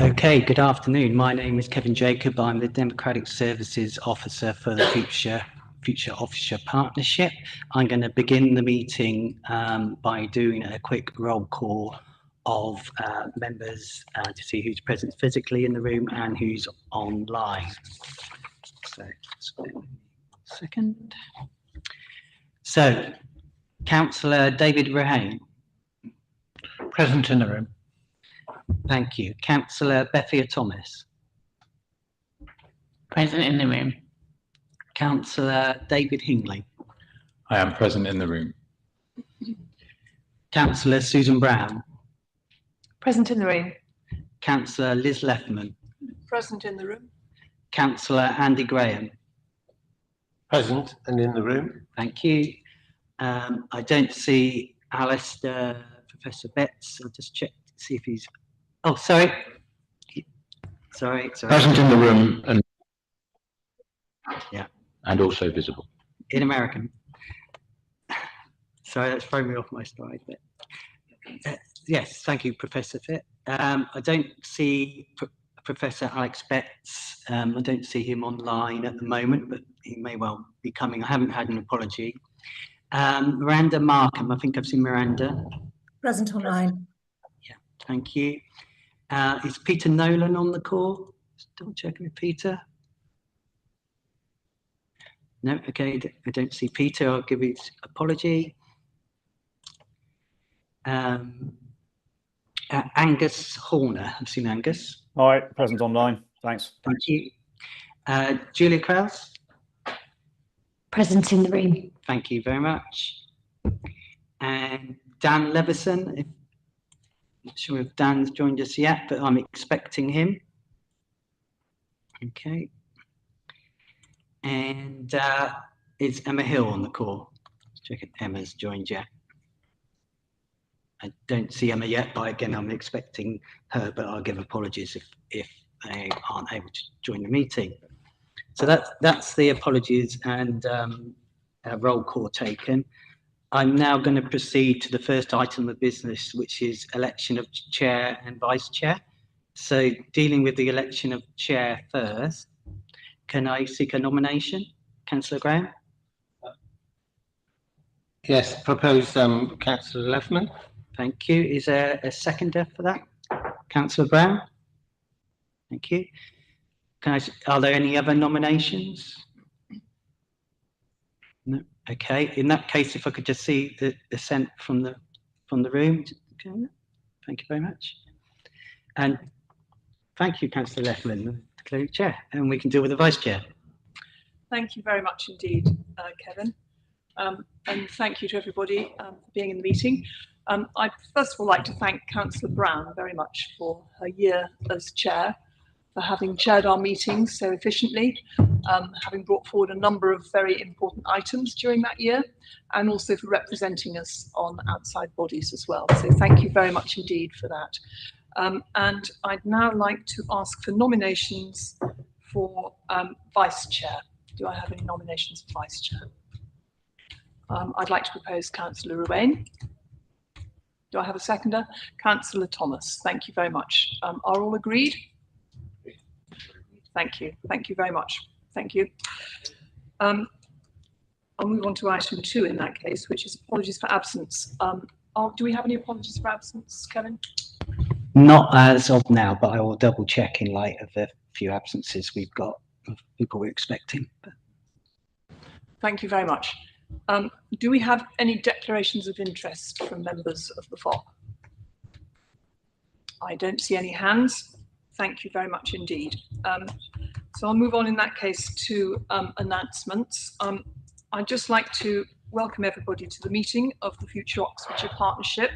Okay, good afternoon. My name is Kevin Jacob. I'm the Democratic Services Officer for the Future Oxfordshire Partnership. I'm going to begin the meeting by doing a quick roll call of members to see who's present physically in the room and who's online. So, just wait a second. So, Councillor David Rahane. Present in the room. Thank you. Councillor Bethia Thomas. Present in the room. Councillor David Hingley. I am present in the room. Councillor Susan Brown. Present in the room. Councillor Liz Leffman. Present in the room. Councillor Andy Graham. Present and in the room. Thank you. I don't see Alistair, Professor Betts. I'll just check to see if he's... Oh, sorry. Sorry. Present in the room and Yeah. And also visible. In American. Sorry, that's thrown me off my stride a bit. Yes, thank you, Professor Fitt. I don't see Professor Alex Betts. I don't see him online at the moment, but he may well be coming. I haven't had an apology. Miranda Markham, I think I've seen Miranda. Present online. Yeah, thank you. Is Peter Nolan on the call? Just double checking with Peter. No, okay, I don't see Peter. I'll give his apology. Angus Horner, I've seen Angus. All right, present online. Thanks. Thank you. Julia Krause. Present in the room. Thank you very much. And Dan Levison. I'm not sure if Dan's joined us yet, but I'm expecting him. Okay. And is Emma Hill on the call? Let's check if Emma's joined yet. I don't see Emma yet, but again, I'm expecting her, but I'll give apologies if they aren't able to join the meeting. So that's the apologies and roll call taken. I'm now going to proceed to the first item of business, which is election of chair and vice chair. So dealing with the election of chair first, can I seek a nomination? Councillor Graham? Yes, propose Councillor Leffman. Thank you. Is there a seconder for that? Councillor Brown? Thank you. Are there any other nominations? No. Okay. In that case, if I could just see the assent from the room. Okay. Thank you very much. And thank you, Councillor Leffman, the chair. And we can deal with the vice chair. Thank you very much indeed, Kevin. And thank you to everybody for being in the meeting. I'd first of all like to thank Councillor Brown very much for her year as chair, for having chaired our meetings so efficiently, having brought forward a number of very important items during that year, and also for representing us on outside bodies as well. So thank you very much indeed for that. And I'd now like to ask for nominations for vice chair. Do I have any nominations for vice chair? I'd like to propose Councillor Ruane. Do I have a seconder? Councillor Thomas. Thank you very much. Are all agreed? Thank you. Thank you very much. Thank you. I'll move on to item 2 in that case, which is apologies for absence. Do we have any apologies for absence, Kevin? Not as of now, but I will double check in light of the few absences we've got of people we're expecting. Thank you very much. Do we have any declarations of interest from members of the FOP? I don't see any hands. Thank you very much indeed. So I'll move on in that case to announcements. I'd just like to welcome everybody to the meeting of the Future Oxfordshire Partnership.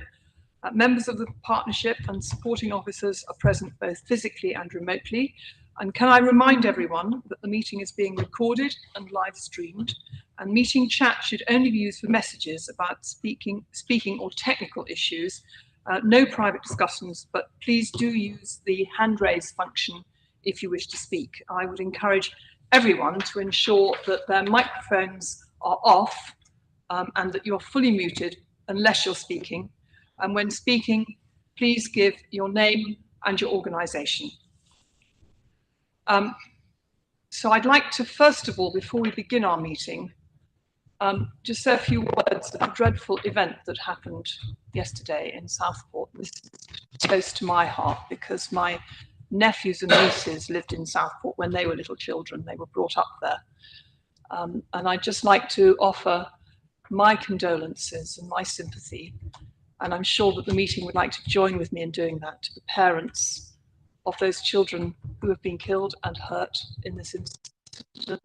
Members of the partnership and supporting officers are present both physically and remotely. And can I remind everyone that the meeting is being recorded and live streamed, and meeting chat should only be used for messages about speaking or technical issues. No private discussions, but please do use the hand raise function if you wish to speak. I would encourage everyone to ensure that their microphones are off and that you're fully muted unless you're speaking. And when speaking, please give your name and your organisation. So I'd like to, first of all, before we begin our meeting, just say a few words of a dreadful event that happened yesterday in Southport. This is close to my heart because my nephews and nieces lived in Southport when they were little children. They were brought up there. And I'd just like to offer my condolences and my sympathy, and I'm sure that the meeting would like to join with me in doing that, to the parents of those children who have been killed and hurt in this incident.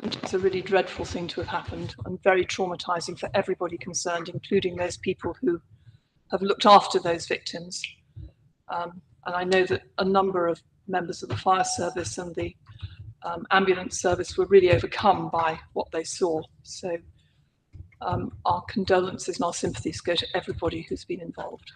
It's a really dreadful thing to have happened and very traumatizing for everybody concerned, including those people who have looked after those victims. And I know that a number of members of the fire service and the ambulance service were really overcome by what they saw. So our condolences and our sympathies go to everybody who's been involved.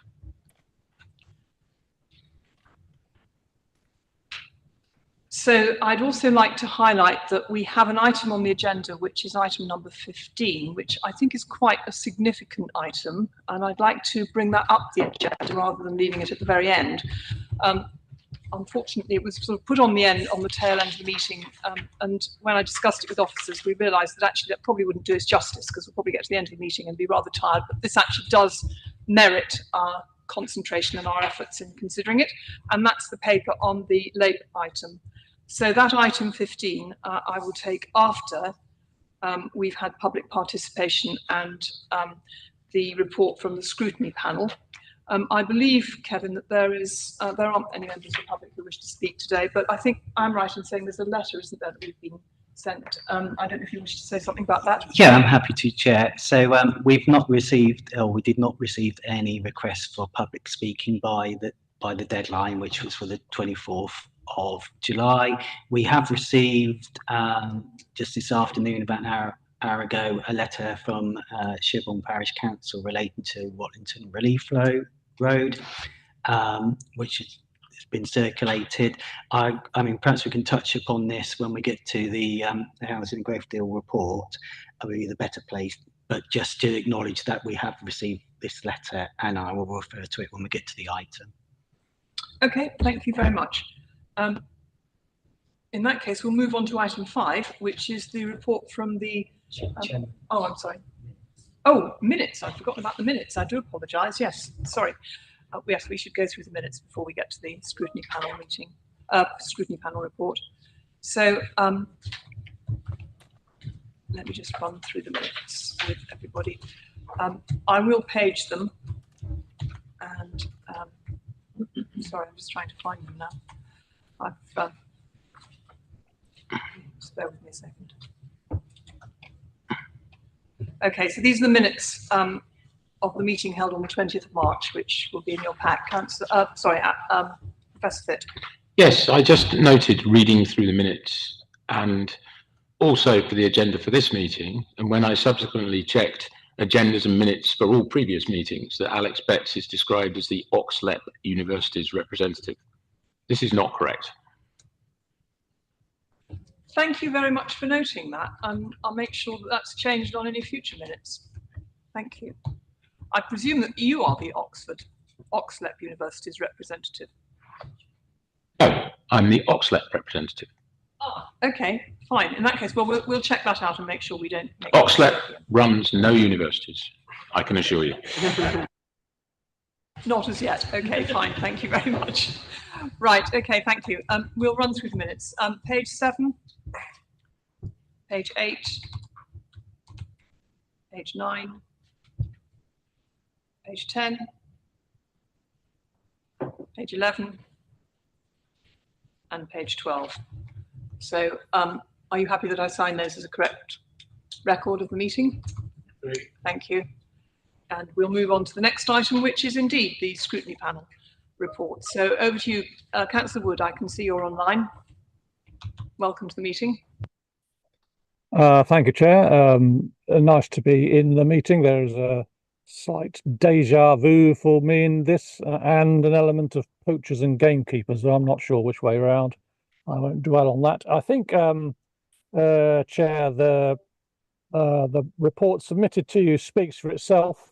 So I'd also like to highlight that we have an item on the agenda, which is item number 15, which I think is quite a significant item. And I'd like to bring that up the agenda rather than leaving it at the very end. Unfortunately, it was sort of put on the tail end of the meeting. And when I discussed it with officers, we realised that actually that probably wouldn't do us justice because we'll probably get to the end of the meeting and be rather tired. But this actually does merit our concentration and our efforts in considering it. And that's the paper on the Labour item. So that item 15, I will take after we've had public participation and the report from the scrutiny panel. I believe, Kevin, that there aren't any members of the public who wish to speak today, but I think I'm right in saying there's a letter, isn't there, that we've been sent. I don't know if you wish to say something about that. Yeah, I'm happy to, Chair. So we've not received, or we did not receive any requests for public speaking by the deadline, which was for the 24th of July. We have received just this afternoon, about an hour ago, a letter from Shibborn Parish Council relating to Watlington Relief Road, which has been circulated. I mean, perhaps we can touch upon this when we get to the Housing Growth Deal report. Will be the better place, but just to acknowledge that we have received this letter, and I will refer to it when we get to the item. Okay, thank you very much. In that case, we'll move on to item 5, which is the report from the oh, I'm sorry. Oh, minutes. I've forgotten about the minutes. I do apologise. Yes, sorry. Yes, we should go through the minutes before we get to the scrutiny panel meeting, scrutiny panel report. So let me just run through the minutes with everybody. I will page them, and sorry, I'm just trying to find them now. Just bear with me a second. Okay, so these are the minutes of the meeting held on the 20th of March, which will be in your pack. Professor Fitt. Yes, I just noted reading through the minutes and also for the agenda for this meeting. And when I subsequently checked agendas and minutes for all previous meetings, that Alex Betts is described as the Oxfordshire University's representative. This is not correct. Thank you very much for noting that. I'll make sure that that's changed on any future minutes. Thank you. I presume that you are the Oxfordshire University's representative. No, I'm the Oxfordshire representative. Ah, okay, fine. In that case, well, we'll check that out and make sure we don't. Oxfordshire runs no universities, I can assure you. Not as yet. Okay, fine. Thank you very much. Right. Okay. Thank you. We'll run through the minutes. Page 7, page 8, page 9, page 10, page 11, and page 12. So, are you happy that I sign those as a correct record of the meeting? Great. Thank you. And we'll move on to the next item, which is indeed the scrutiny panel report. So over to you, Councillor Wood. I can see you're online. Welcome to the meeting. Thank you, Chair. Nice to be in the meeting. There's a slight deja vu for me in this, and an element of poachers and gamekeepers. So I'm not sure which way around. I won't dwell on that. I think, Chair, the report submitted to you speaks for itself.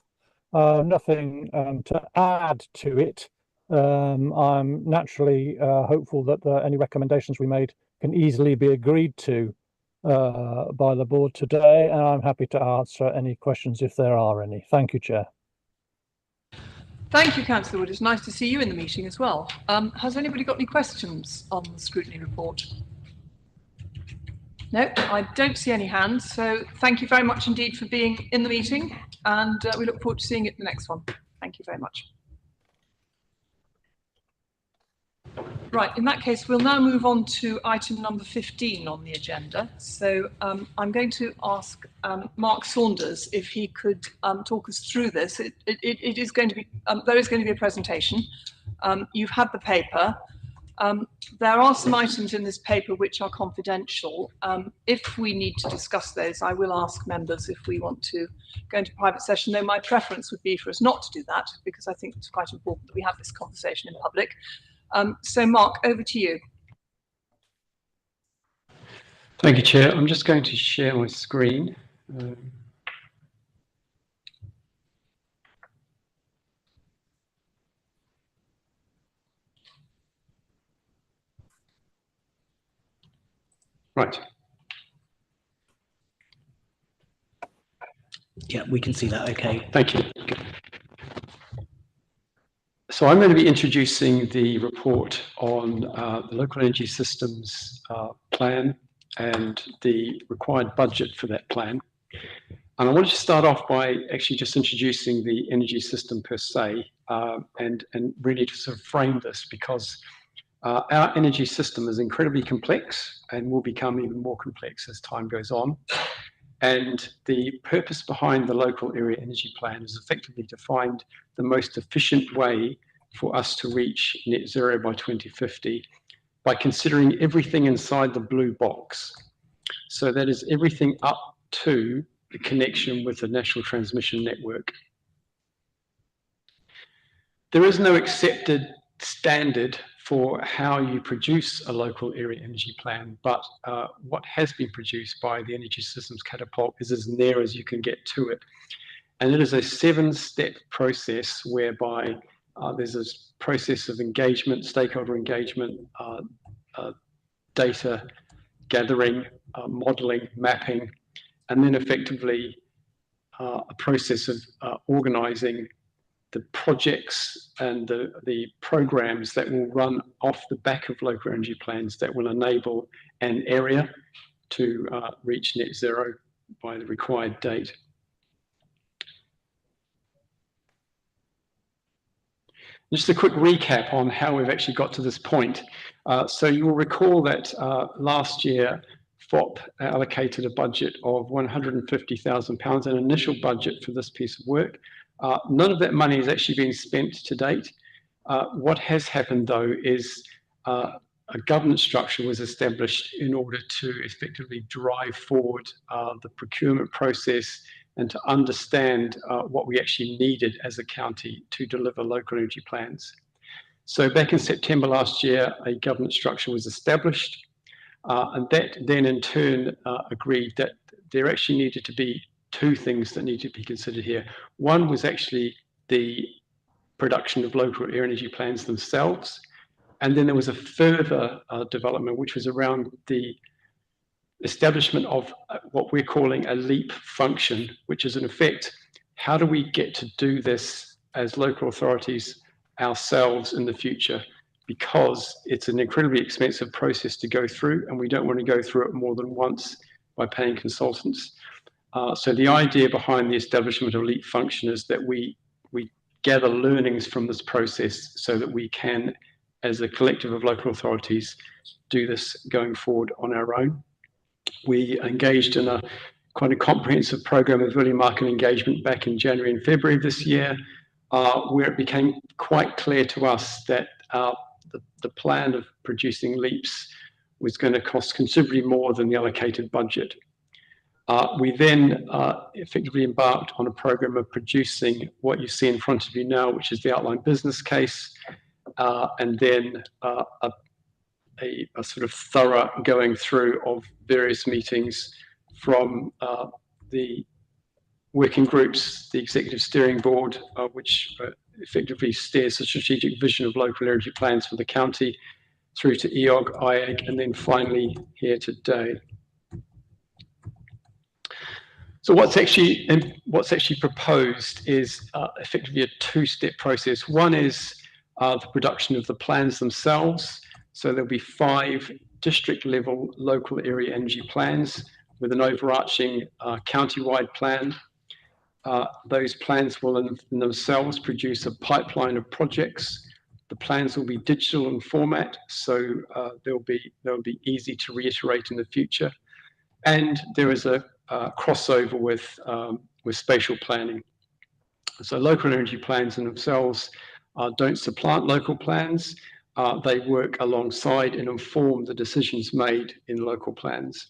Nothing to add to it. I'm naturally hopeful that any recommendations we made can easily be agreed to by the board today, and I'm happy to answer any questions if there are any. Thank you, Chair. Thank you, Councillor Wood. It's nice to see you in the meeting as well. Has anybody got any questions on the scrutiny report? No, I don't see any hands. So thank you very much indeed for being in the meeting, and we look forward to seeing you at the next one. Thank you very much. Right, in that case, we'll now move on to item number 15 on the agenda. So I'm going to ask Mark Saunders if he could talk us through this. It is going to be, there is going to be a presentation. You've had the paper. There are some items in this paper which are confidential. If we need to discuss those, I will ask members if we want to go into private session, though my preference would be for us not to do that, because I think it's quite important that we have this conversation in public. So Mark, over to you. Thank you, Chair. I'm just going to share my screen. Right. Yeah, we can see that. Okay. Thank you. So I'm going to be introducing the report on the local energy systems plan and the required budget for that plan. And I want to start off by actually just introducing the energy system per se, and really to sort of frame this, because our energy system is incredibly complex and will become even more complex as time goes on. And the purpose behind the local area energy plan is effectively to find the most efficient way for us to reach net zero by 2050 by considering everything inside the blue box. So that is everything up to the connection with the national transmission network. There is no accepted standard for how you produce a local area energy plan, but what has been produced by the Energy Systems Catapult is as near as you can get to it. And it is a 7-step process whereby there's a process of engagement, stakeholder engagement, data gathering, modeling, mapping, and then effectively a process of organizing the projects and the programs that will run off the back of local energy plans that will enable an area to reach net zero by the required date. Just a quick recap on how we've actually got to this point. So you will recall that last year, FOP allocated a budget of £150,000, an initial budget for this piece of work. None of that money has actually been spent to date. What has happened, though, is a governance structure was established in order to effectively drive forward the procurement process and to understand what we actually needed as a county to deliver local energy plans. So back in September last year, a governance structure was established, and that then in turn agreed that there actually needed to be two things that needed to be considered here. One was actually the production of local area energy plans themselves, and then there was a further development which was around the establishment of what we're calling a LEAP function, which is in effect, how do we get to do this as local authorities ourselves in the future? Because it's an incredibly expensive process to go through, and we don't want to go through it more than once by paying consultants. So the idea behind the establishment of LEAP function is that we gather learnings from this process so that we can, as a collective of local authorities, do this going forward on our own. We engaged in quite a comprehensive program of early market engagement back in January and February of this year, where it became quite clear to us that the plan of producing LEAPs was going to cost considerably more than the allocated budget. We then effectively embarked on a program of producing what you see in front of you now, which is the outline business case, and then a sort of thorough going through of various meetings from the working groups, the executive steering board, which effectively steers the strategic vision of local energy plans for the county through to EOG, IAG, and then finally here today. So what's actually proposed is effectively a two-step process. One is the production of the plans themselves. So there'll be 5 district-level local area energy plans with an overarching county-wide plan. Those plans will in themselves produce a pipeline of projects. The plans will be digital in format, so they'll be easy to reiterate in the future. And there is a crossover with spatial planning. So local energy plans in themselves don't supplant local plans. They work alongside and inform the decisions made in local plans.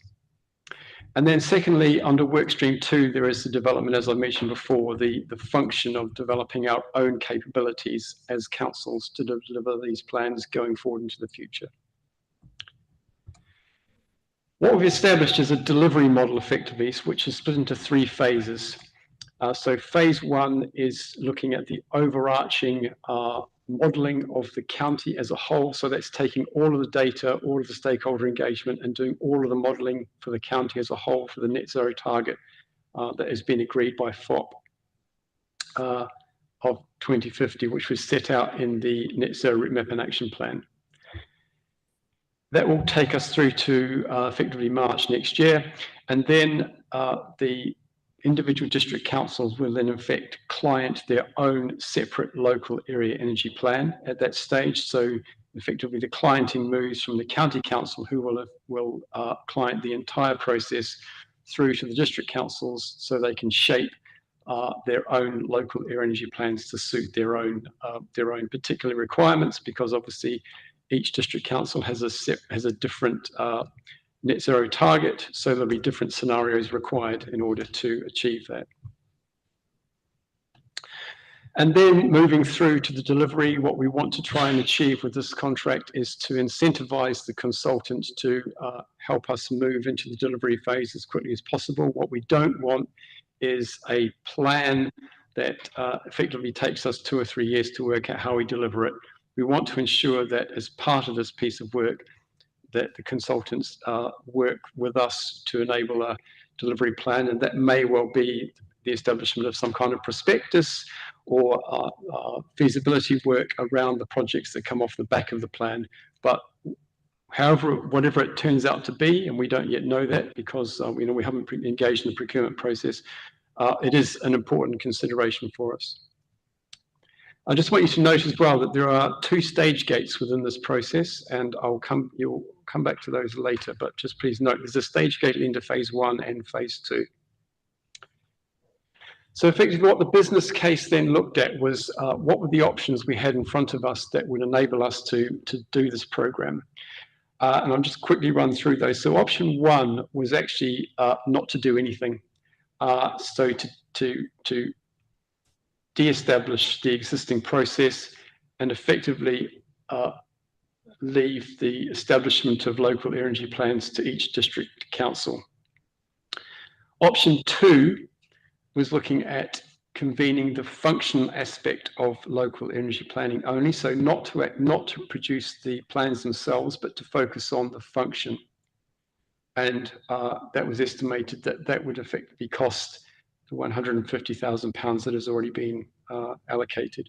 And then secondly, under workstream 2, there is the development, as I mentioned before, the function of developing our own capabilities as councils to deliver these plans going forward into the future. What we've established is a delivery model effectively, which is split into 3 phases. So phase 1 is looking at the overarching modelling of the county as a whole. So that's taking all of the data, all of the stakeholder engagement, and doing all of the modelling for the county as a whole for the net zero target that has been agreed by FOP of 2050, which was set out in the net zero route map and action plan. That will take us through to effectively March next year, and then the individual district councils will then in fact client their own separate local area energy plan at that stage. So effectively the clienting moves from the county council, who will client the entire process, through to the district councils, so they can shape their own local area energy plans to suit their own particular requirements, because obviously each district council has a different net zero target, so there'll be different scenarios required in order to achieve that. And then moving through to the delivery, what we want to try and achieve with this contract is to incentivize the consultants to help us move into the delivery phase as quickly as possible. What we don't want is a plan that effectively takes us 2 or 3 years to work out how we deliver it. We want to ensure that as part of this piece of work, that the consultants work with us to enable a delivery plan, and that may well be the establishment of some kind of prospectus or feasibility work around the projects that come off the back of the plan. But whatever it turns out to be, and we don't yet know that because we haven't engaged in the procurement process, it is an important consideration for us. I just want you to note as well that there are 2 stage gates within this process, and you'll come back to those later, but just please note there's a stage gate into phase 1 and phase 2. So effectively what the business case then looked at was what were the options we had in front of us that would enable us to do this program. And I'll just quickly run through those. So option 1 was actually not to do anything. So to de-establish the existing process and effectively leave the establishment of local energy plans to each district council. Option 2 was looking at convening the functional aspect of local energy planning only, so not to produce the plans themselves, but to focus on the function. And that was estimated that would effectively cost the £150,000 that has already been allocated.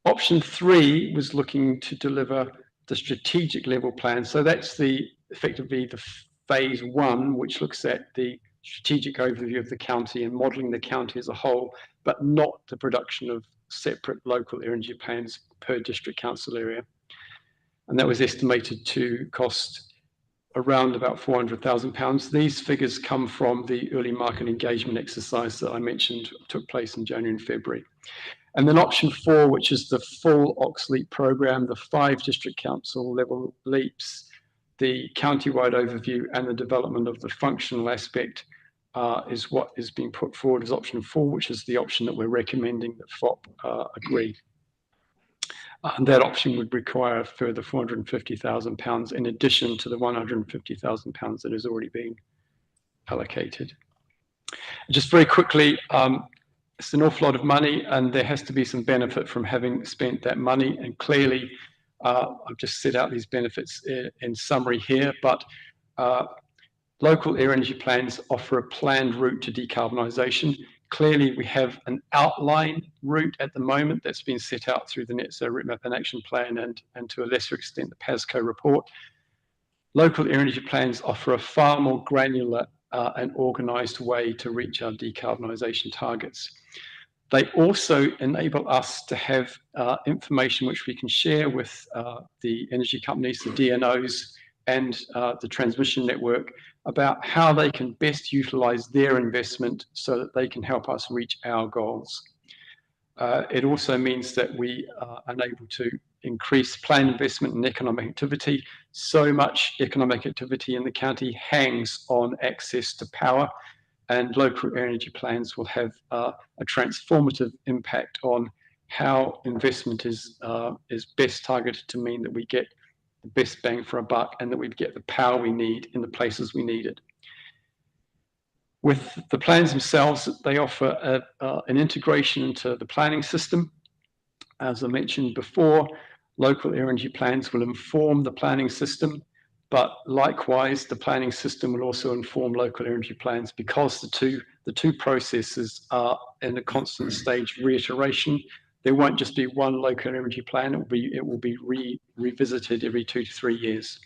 Option 3 was looking to deliver the strategic level plan. So that's effectively the phase 1, which looks at the strategic overview of the county and modelling the county as a whole, but not the production of separate local energy plans per district council area. And that was estimated to cost around about £400,000. These figures come from the early market engagement exercise that I mentioned took place in January and February. And then option 4, which is the full OxLEAP program, the 5 district council level leaps, the county-wide overview and the development of the functional aspect is what is being put forward as option 4, which is the option that we're recommending that FOP agree. And that option would require a further £450,000 in addition to the £150,000 that has already been allocated. Just very quickly, it's an awful lot of money, and there has to be some benefit from having spent that money. And clearly, I've just set out these benefits in summary here, but local air energy plans offer a planned route to decarbonisation. Clearly, we have an outline route at the moment that's been set out through the Net Zero Route Map and Action Plan and to a lesser extent the PASCO report. Local air energy plans offer a far more granular and organised way to reach our decarbonisation targets. They also enable us to have information which we can share with the energy companies, the DNOs, and the transmission network about how they can best utilise their investment so that they can help us reach our goals. It also means that we are able to increase planned investment in economic activity. So much economic activity in the county hangs on access to power, and local energy plans will have a transformative impact on how investment is best targeted to mean that we get the best bang for a buck and that we get the power we need in the places we need it. With the plans themselves, they offer an integration into the planning system. As I mentioned before, local air energy plans will inform the planning system, but likewise, the planning system will also inform local energy plans because the two processes are in a constant stage of reiteration. There won't just be one local energy plan, it will be revisited every 2 to 3 years.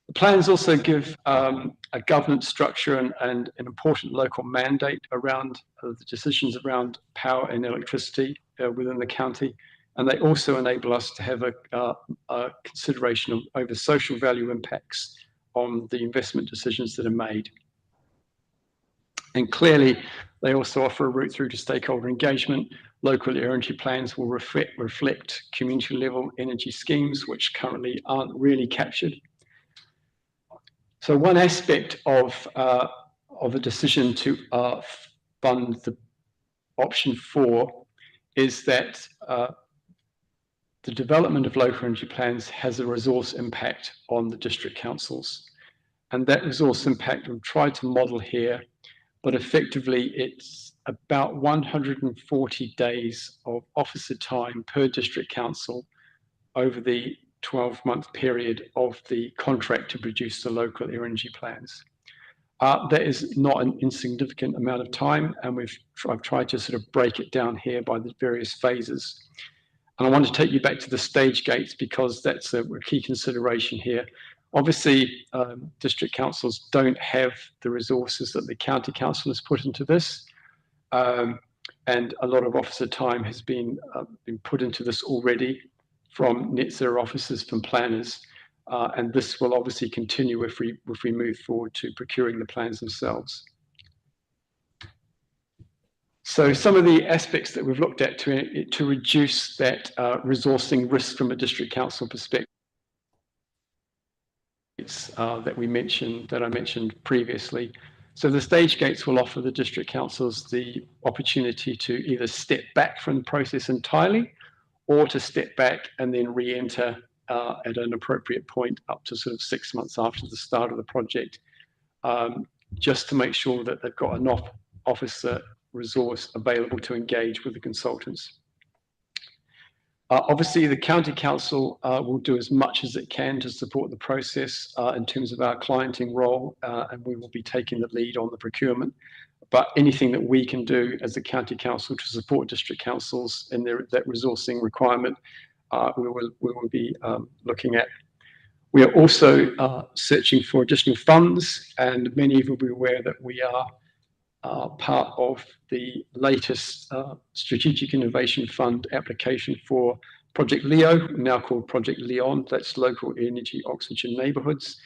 The plans also give a governance structure and an important local mandate around the decisions around power and electricity within the county. And they also enable us to have a consideration over social value impacts on the investment decisions that are made. And clearly, they also offer a route through to stakeholder engagement. Local energy plans will reflect community level energy schemes, which currently aren't really captured. So one aspect of a decision to fund the option 4 is that the development of local energy plans has a resource impact on the district councils. And that resource impact we've tried to model here, but effectively it's about 140 days of officer time per district council over the 12-month period of the contract to produce the local air energy plans. That is not an insignificant amount of time, and I've tried to sort of break it down here by the various phases. And I want to take you back to the stage gates because that's a key consideration here. Obviously, district councils don't have the resources that the county council has put into this. And a lot of officer time has been put into this already from net zero officers, from planners. And this will obviously continue if we move forward to procuring the plans themselves. So some of the aspects that we've looked at to reduce that resourcing risk from a district council perspective that I mentioned previously. So the stage gates will offer the district councils the opportunity to either step back from the process entirely or to step back and then re-enter at an appropriate point up to sort of 6 months after the start of the project, just to make sure that they've got enough officer resource available to engage with the consultants. Obviously, the county council will do as much as it can to support the process in terms of our clienting role, and we will be taking the lead on the procurement. But anything that we can do as a county council to support district councils in that resourcing requirement, we will be looking at. We are also searching for additional funds, and many of you will be aware that we are part of the latest Strategic Innovation Fund application for Project Leo, now called Project Leon. That's Local Energy Oxfordshire Neighbourhoods.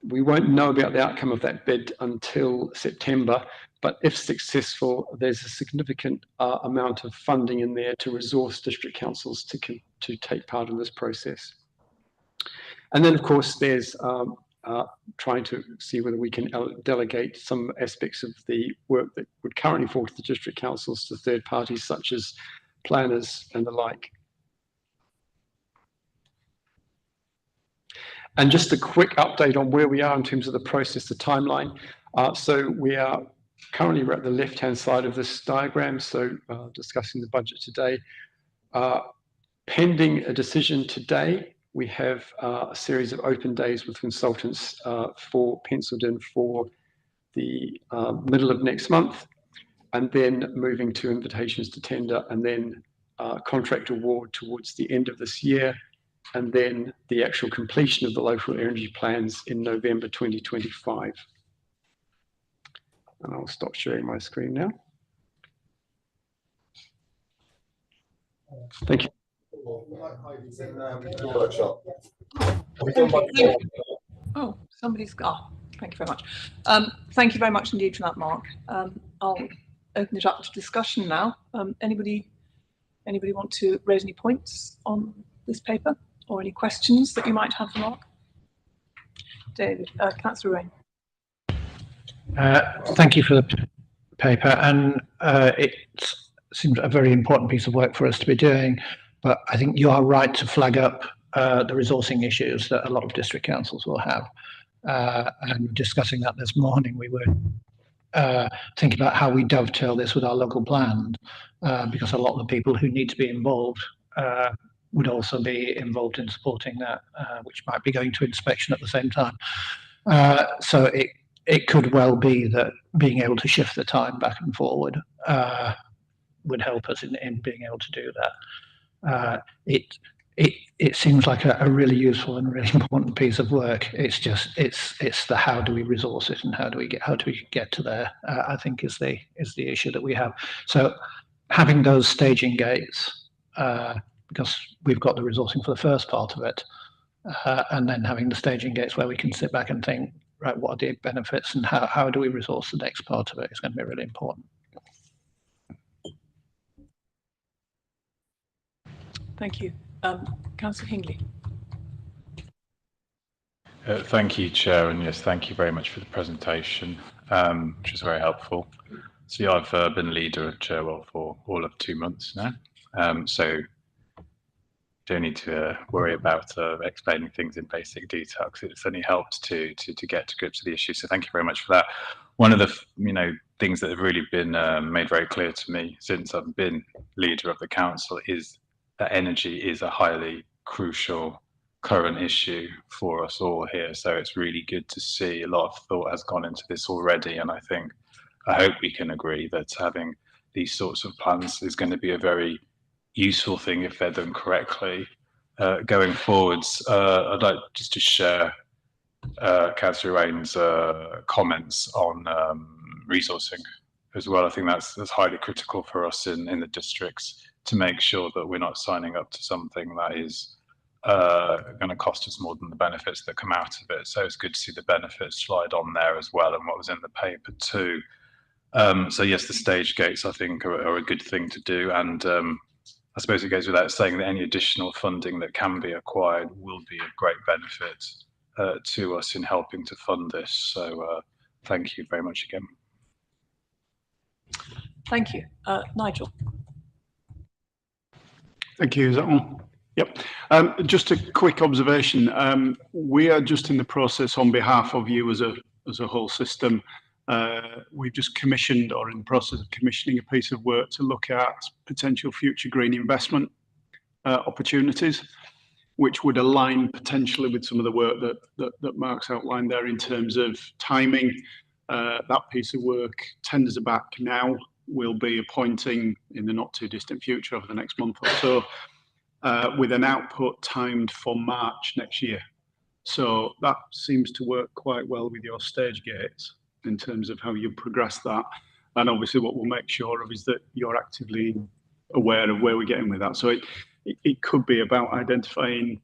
We won't know about the outcome of that bid until September, but if successful, there's a significant amount of funding in there to resource district councils to take part in this process. And then, of course, there's trying to see whether we can delegate some aspects of the work that would currently fall to the district councils to third parties such as planners and the like. And just a quick update on where we are in terms of the process, the timeline. So we are Currently, we're at the left-hand side of this diagram, so discussing the budget today. Pending a decision today, we have a series of open days with consultants penciled in for the middle of next month, and then moving to invitations to tender, and then contract award towards the end of this year, and then the actual completion of the local energy plans in November 2025. And I'll stop sharing my screen now. Thank you. Oh, somebody's got. Thank you very much. Thank you very much indeed for that, Mark. I'll open it up to discussion now. Anybody want to raise any points on this paper or any questions that you might have for Mark? David, Councillor Rain. Thank you for the paper, and it seems a very important piece of work for us to be doing, but I think you are right to flag up the resourcing issues that a lot of district councils will have. And discussing that this morning, we were thinking about how we dovetail this with our local plan, because a lot of the people who need to be involved would also be involved in supporting that, which might be going to inspection at the same time. So it could well be that being able to shift the time back and forward would help us in being able to do that. It seems like a really useful and really important piece of work. It's just it's the how do we resource it and how do we get to there, I think is the issue that we have. So having those staging gates, because we've got the resourcing for the first part of it, and then having the staging gates where we can sit back and think, right, what are the benefits and how do we resource the next part of it is going to be really important. Thank you. Councillor Hingley. Thank you, Chair, and yes, thank you very much for the presentation, which was very helpful. So yeah, I've been leader at Cherwell for all of 2 months now, so don't need to worry about explaining things in basic detail, because it's only helped to get to grips with the issue. So thank you very much for that. One of the things that have really been made very clear to me since I've been leader of the council is that energy is a highly crucial current issue for us all here. So it's really good to see a lot of thought has gone into this already, and I hope we can agree that having these sorts of plans is going to be a very useful thing if they're done correctly going forwards. I'd like just to share Councillor Rain's comments on resourcing as well. I think that's highly critical for us in the districts, to make sure that we're not signing up to something that is going to cost us more than the benefits that come out of it. So it's good to see the benefits slide on there as well, and what was in the paper too. So yes, the stage gates I think are a good thing to do, and I suppose it goes without saying that any additional funding that can be acquired will be a great benefit to us in helping to fund this. So thank you very much again. Thank you. Nigel. Thank you. Is that on? Yep. Just a quick observation. We are just in the process on behalf of you as a whole system. We've just commissioned, or in the process of commissioning, a piece of work to look at potential future green investment opportunities, which would align potentially with some of the work that Mark's outlined there in terms of timing. That piece of work tenders are back now. We'll be appointing in the not too distant future, over the next month or so, with an output timed for March next year. So that seems to work quite well with your stage gates in terms of how you progress that. And obviously what we'll make sure of is that you're actively aware of where we're getting with that. So it could be about identifying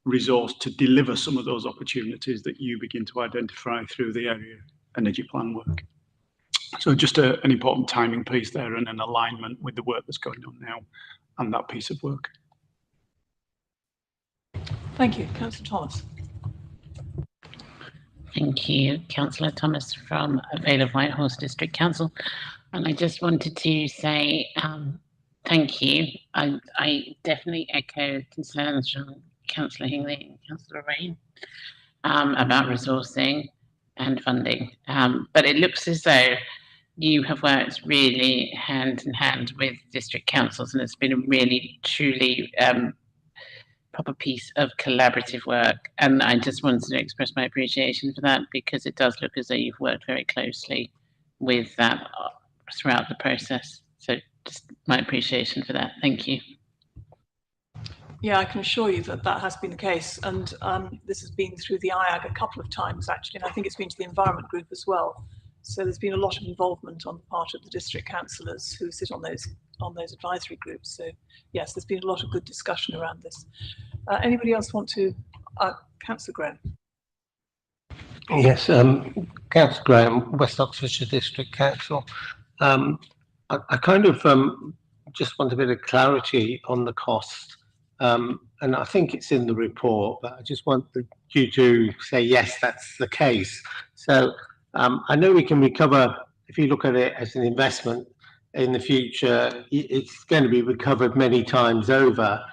resource to deliver some of those opportunities that you begin to identify through the area energy plan work. So just an important timing piece there, and an alignment with the work that's going on now and that piece of work. Thank you. Councillor Thomas. Thank you, Councillor Thomas from Vale of Whitehorse District Council. And I just wanted to say thank you. I definitely echo concerns from Councillor Hingley and Councillor Rain about resourcing and funding. But it looks as though you have worked really hand in hand with district councils, and it's been a really, truly proper piece of collaborative work. And I just wanted to express my appreciation for that, because it does look as though you've worked very closely with that throughout the process. So just my appreciation for that. Thank you. Yeah, I can assure you that that has been the case, and this has been through the IAG a couple of times actually, and I think it's been to the Environment Group as well. So there's been a lot of involvement on the part of the district councillors who sit on those advisory groups. So yes, there's been a lot of good discussion around this. Anybody else want to? Councillor Graham. Yes, Councillor Graham, West Oxfordshire District Council. I kind of just want a bit of clarity on the cost, and I think it's in the report, but I just want you to say yes, that's the case. So I know we can recover, if you look at it as an investment in the future, it's going to be recovered many times over,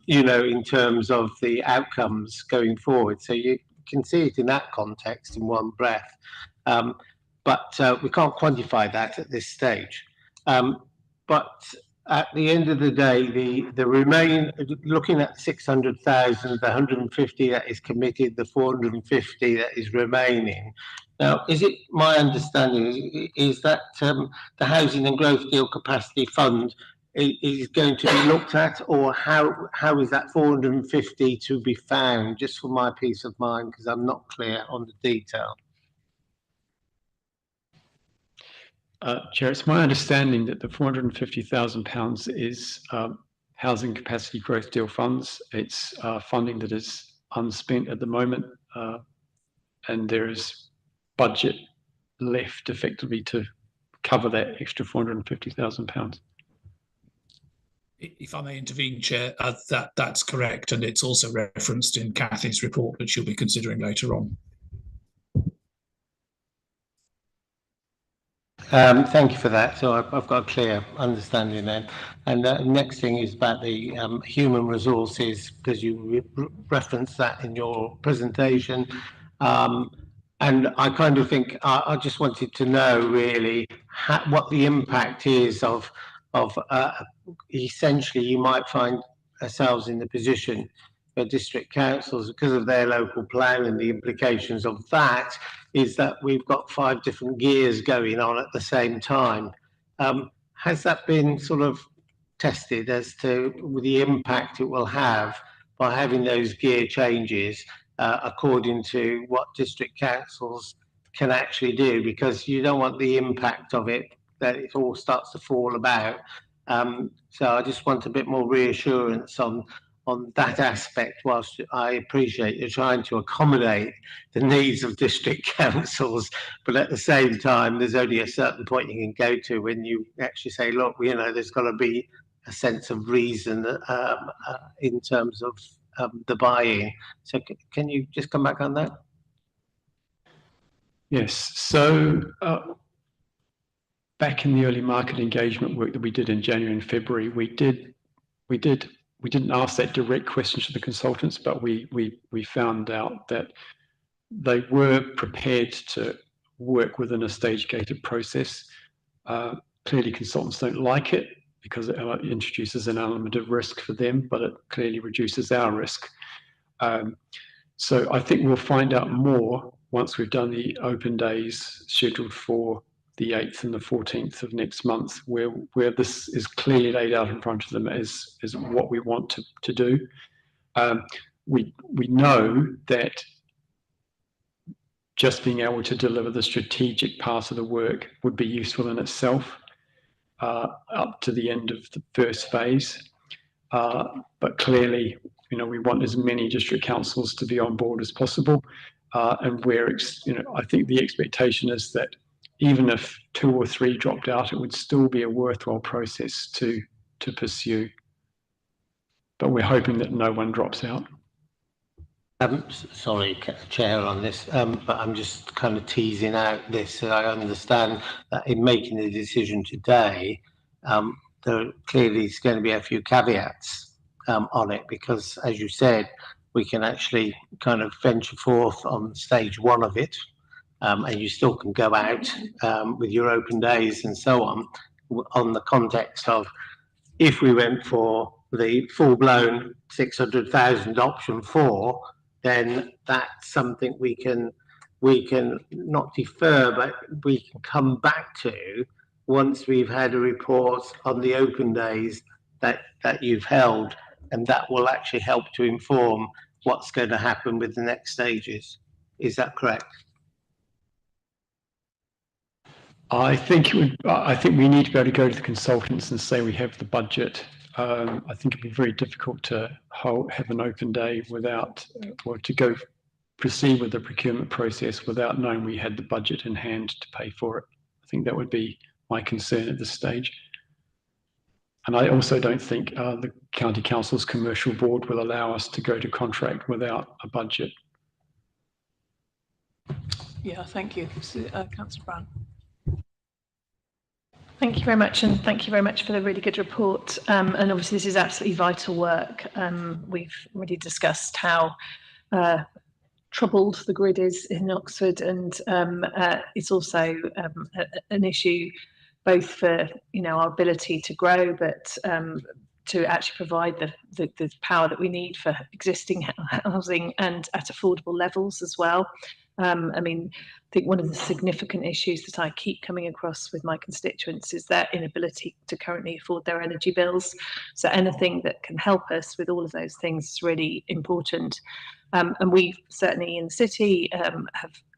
you know, in terms of the outcomes going forward. So you can see it in that context in one breath, but we can't quantify that at this stage. But at the end of the day, the remain, looking at 600,000, the 150 that is committed, the 450 that is remaining. Now, is it my understanding is that the Housing and Growth Deal Capacity Fund is going to be looked at, or how is that 450 to be found, just for my peace of mind, because I'm not clear on the detail? Chair, it's my understanding that the £450,000 is Housing Capacity Growth Deal funds. It's funding that is unspent at the moment, and there is budget left effectively to cover that extra £450,000. If I may intervene, Chair, that's correct, and it's also referenced in Cathy's report, which you'll be considering later on. Thank you for that. So I've got a clear understanding then. And the next thing is about the human resources, because you referenced that in your presentation. And I kind of think I just wanted to know really what the impact is of essentially you might find ourselves in the position where district councils, because of their local plan and the implications of that, is that we've got 5 different gears going on at the same time. Has that been sort of tested as to the impact it will have by having those gear changes according to what district councils can actually do? Because you don't want the impact of it, that it all starts to fall about. So I just want a bit more reassurance on that aspect, whilst I appreciate you're trying to accommodate the needs of district councils, but at the same time, there's only a certain point you can go to when you actually say, look, you know, there's got to be a sense of reason in terms of the buying. So can you just come back on that? Yes, so back in the early market engagement work that we did in January and February, we didn't ask that direct question to the consultants, but we found out that they were prepared to work within a stage-gated process. Clearly, consultants don't like it because it introduces an element of risk for them, but it clearly reduces our risk. So I think we'll find out more once we've done the open days scheduled for the 8th and the 14th of next month, where this is clearly laid out in front of them as what we want to do. We know that just being able to deliver the strategic part of the work would be useful in itself up to the end of the first phase. But clearly, you know, we want as many district councils to be on board as possible. And I think the expectation is that even if 2 or 3 dropped out, it would still be a worthwhile process to pursue. But we're hoping that no one drops out. Sorry, Chair, on this, but I'm just kind of teasing out this so I understand that in making the decision today, there clearly is going to be a few caveats on it, because, as you said, we can actually kind of venture forth on stage 1 of it, and you still can go out with your open days and so on the context of if we went for the full-blown 600,000 option 4, then that's something we can not defer, but we can come back to once we've had a report on the open days that you've held, and that will actually help to inform what's going to happen with the next stages. Is that correct? I think we need to be able to go to the consultants and say we have the budget. I think it'd be very difficult to have an open day without, or to proceed with the procurement process without knowing we had the budget in hand to pay for it. I think that would be my concern at this stage. And I also don't think the County Council's commercial board will allow us to go to contract without a budget. Yeah, thank you. Councillor Brown. Thank you very much, and thank you very much for the really good report. And obviously this is absolutely vital work. We've already discussed how troubled the grid is in Oxford, and it's also an issue both for our ability to grow, but to actually provide the power that we need for existing housing and at affordable levels as well. I mean, I think one of the significant issues that I keep coming across with my constituents is their inability to currently afford their energy bills. So anything that can help us with all of those things is really important. And we certainly in the city have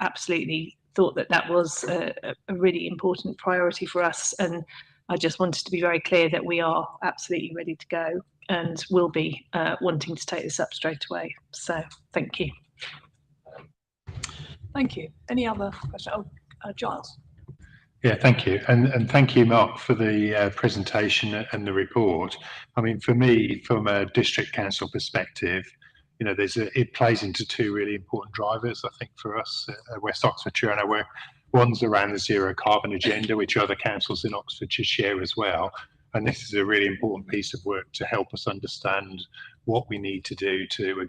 absolutely thought that was a really important priority for us. And I just wanted to be very clear that we are absolutely ready to go and will be wanting to take this up straight away. So thank you. Thank you. Any other questions? Giles. Yeah, thank you. And thank you, Mark, for the presentation and the report. I mean, for me, from a district council perspective, it plays into two really important drivers, I think, for us at West Oxfordshire. And one's around the zero carbon agenda, which other councils in Oxfordshire share as well. And this is a really important piece of work to help us understand what we need to do to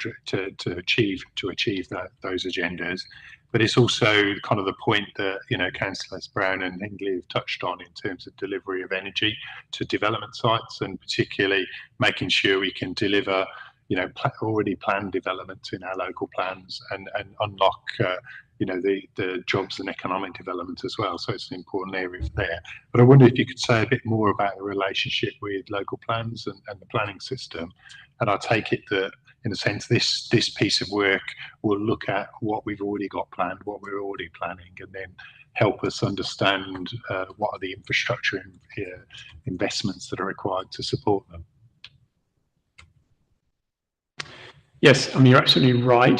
achieve those agendas. But it's also kind of the point that Councillors Brown and Hindley have touched on in terms of delivery of energy to development sites, and particularly making sure we can deliver already planned developments in our local plans and unlock the jobs and economic development as well. So it's an important area there. But I wonder if you could say a bit more about the relationship with local plans and the planning system. And I take it that, in a sense, this piece of work will look at what we've already got planned, what we're already planning, and then help us understand what are the infrastructure investments that are required to support them. Yes, I mean, you're absolutely right.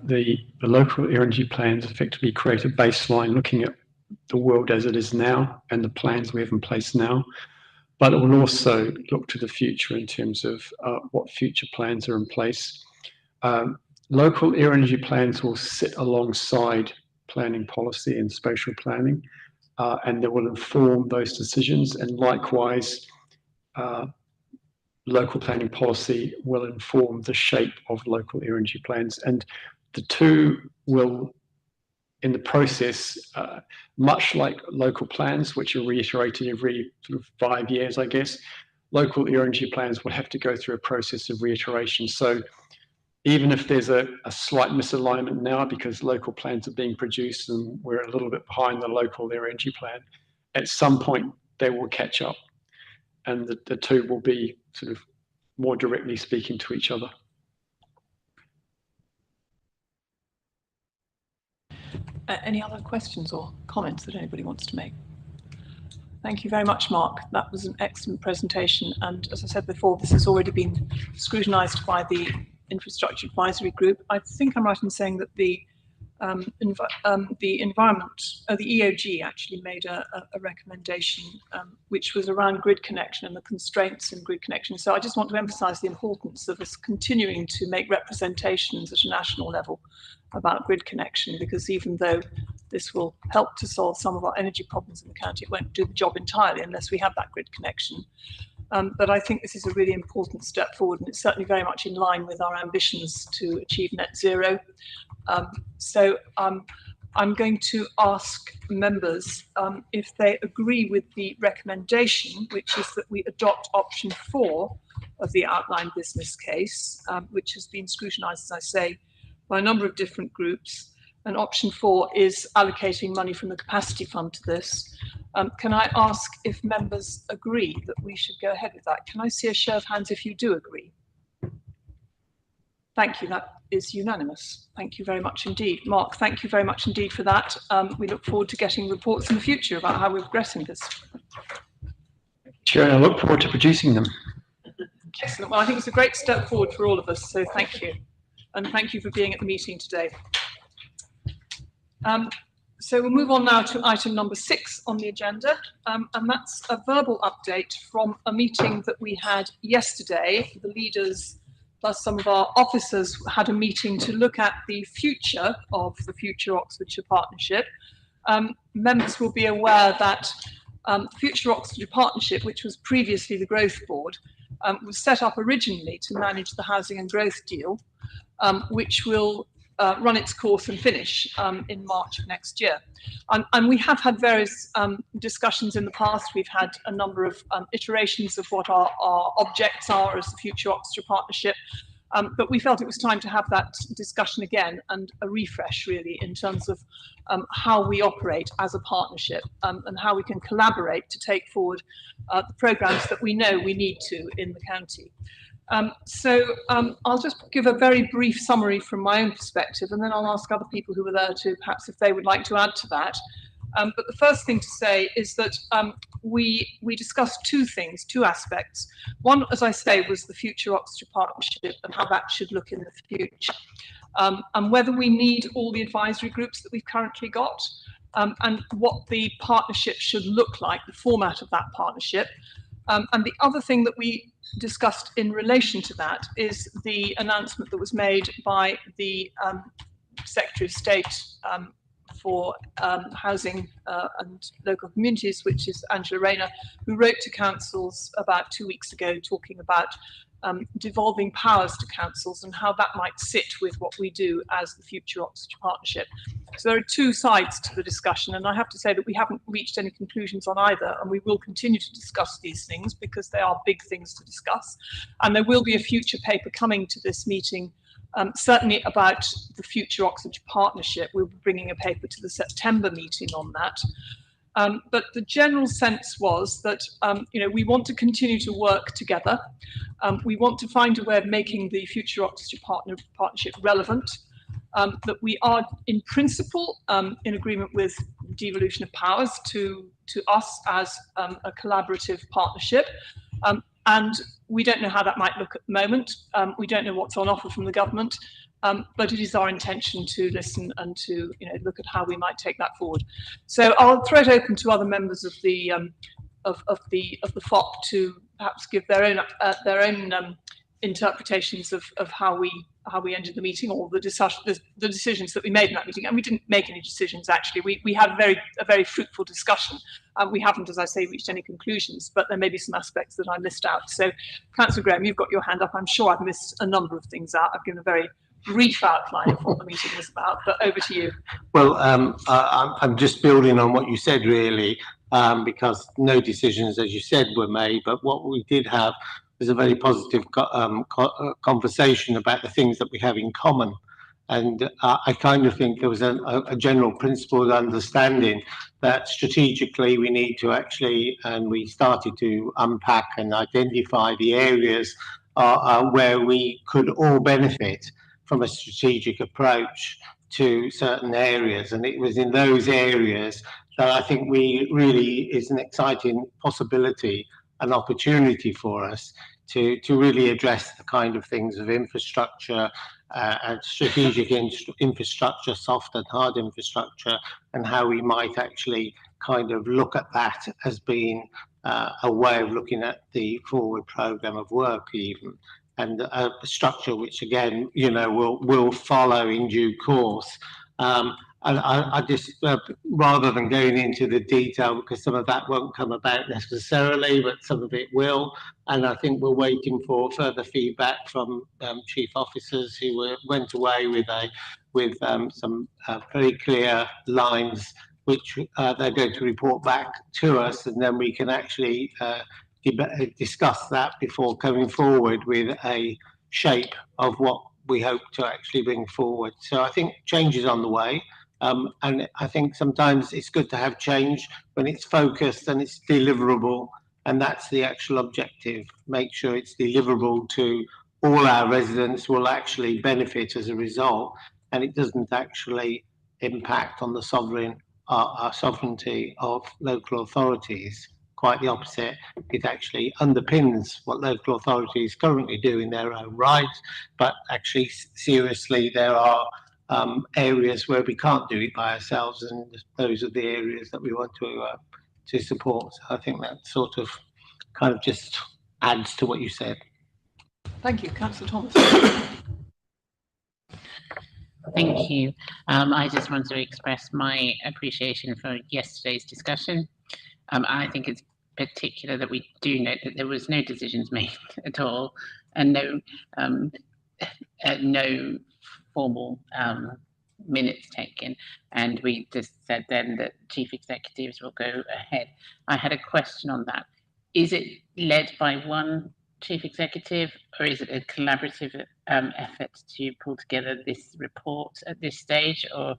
The local energy plans effectively create a baseline looking at the world as it is now and the plans we have in place now. But it will also look to the future in terms of what future plans are in place. Local energy plans will sit alongside planning policy and spatial planning, and they will inform those decisions. And likewise, local planning policy will inform the shape of local energy plans. And the two will, in the process, much like local plans, which are reiterated every sort of 5 years, I guess, local energy plans will have to go through a process of reiteration. So even if there's a slight misalignment now because local plans are being produced and we're a little bit behind the local energy plan, at some point they will catch up, and the two will be sort of more directly speaking to each other. Any other questions or comments that anybody wants to make? Thank you very much, Mark. That was an excellent presentation. And as I said before, this has already been scrutinised by the Infrastructure Advisory Group. I think I'm right in saying that the EOG actually made a recommendation which was around grid connection and the constraints in grid connection. So I just want to emphasise the importance of us continuing to make representations at a national level about grid connection, because even though this will help to solve some of our energy problems in the county, it won't do the job entirely unless we have that grid connection. But I think this is a really important step forward, and it's certainly very much in line with our ambitions to achieve net zero. So I'm going to ask members if they agree with the recommendation, which is that we adopt option 4 of the outline business case, which has been scrutinised, as I say, by a number of different groups. And option 4 is allocating money from the capacity fund to this. Can I ask if members agree that we should go ahead with that? Can I see a show of hands if you do agree? Thank you, that is unanimous. Thank you very much indeed. Mark, thank you very much indeed for that. We look forward to getting reports in the future about how we're progressing this. Chair, I look forward to producing them. Excellent. Well, I think it's a great step forward for all of us, so thank you. And thank you for being at the meeting today. So we'll move on now to item number 6 on the agenda, and that's a verbal update from a meeting that we had yesterday. The leaders plus some of our officers had a meeting to look at the future of the Future Oxfordshire Partnership. Members will be aware that Future Oxfordshire Partnership, which was previously the Growth Board, was set up originally to manage the housing and growth deal, which will run its course and finish in March of next year. And we have had various discussions in the past. We've had a number of iterations of what our objects are as the Future Oxfordshire Partnership, but we felt it was time to have that discussion again and a refresh really in terms of how we operate as a partnership and how we can collaborate to take forward the programmes that we know we need to in the county. I'll just give a very brief summary from my own perspective, and then I'll ask other people who were there to perhaps if they would like to add to that. But the first thing to say is that we discussed two aspects. One, as I say, was the Future Oxfordshire Partnership and how that should look in the future, and whether we need all the advisory groups that we've currently got, and what the partnership should look like, the format of that partnership. And the other thing that we discussed in relation to that is the announcement that was made by the Secretary of State for Housing and Local Communities, which is Angela Rayner, who wrote to councils about 2 weeks ago talking about devolving powers to councils and how that might sit with what we do as the Future Oxfordshire Partnership. So there are two sides to the discussion, and I have to say that we haven't reached any conclusions on either, and we will continue to discuss these things because they are big things to discuss. And there will be a future paper coming to this meeting, certainly about the Future Oxfordshire Partnership. We'll be bringing a paper to the September meeting on that. But the general sense was that we want to continue to work together. We want to find a way of making the Future Oxfordshire Partnership relevant, that we are in principle in agreement with devolution of powers to us as a collaborative partnership. And we don't know how that might look at the moment. We don't know what's on offer from the government. But it is our intention to listen and to look at how we might take that forward. So I'll throw it open to other members of the FOP to perhaps give their own interpretations of how we ended the meeting, or the decisions that we made in that meeting. And we didn't make any decisions actually. We had a very fruitful discussion. We haven't, as I say, reached any conclusions, but there may be some aspects that I missed out. So, Councillor Graham, you've got your hand up. I'm sure I've missed a number of things out. I've given a very brief outline of what the meeting was about, but over to you. Well, I'm just building on what you said, really, because no decisions, as you said, were made, but what we did have was a very positive conversation about the things that we have in common. And I kind of think there was a general principled understanding that strategically we need to actually, and we started to unpack and identify the areas where we could all benefit from a strategic approach to certain areas. And it was in those areas that I think really is an exciting possibility, an opportunity for us to really address the kind of things of infrastructure, and strategic infrastructure, soft and hard infrastructure, and how we might actually kind of look at that as being a way of looking at the forward programme of work even. And a structure which, again, will follow in due course. And I just, rather than going into the detail, because some of that won't come about necessarily, but some of it will. And I think we're waiting for further feedback from chief officers who went away with with some very clear lines which they're going to report back to us, and then we can actually discuss that before coming forward with a shape of what we hope to actually bring forward. So I think change is on the way. And I think sometimes it's good to have change when it's focused and it's deliverable, and that's the actual objective. Make sure it's deliverable to all our residents will actually benefit as a result, and it doesn't actually impact on the sovereignty of local authorities. Quite the opposite. It actually underpins what local authorities currently do in their own right, but actually seriously there are areas where we can't do it by ourselves, and those are the areas that we want to support. So I think that sort of kind of just adds to what you said. Thank you, Councillor Thomas. Thank you. I just want to express my appreciation for yesterday's discussion. I think it's particular that we do note that there was no decisions made at all, and no formal minutes taken, and we just said then that chief executives will go ahead. I had a question on that. Is it led by one chief executive, or is it a collaborative effort to pull together this report at this stage? Or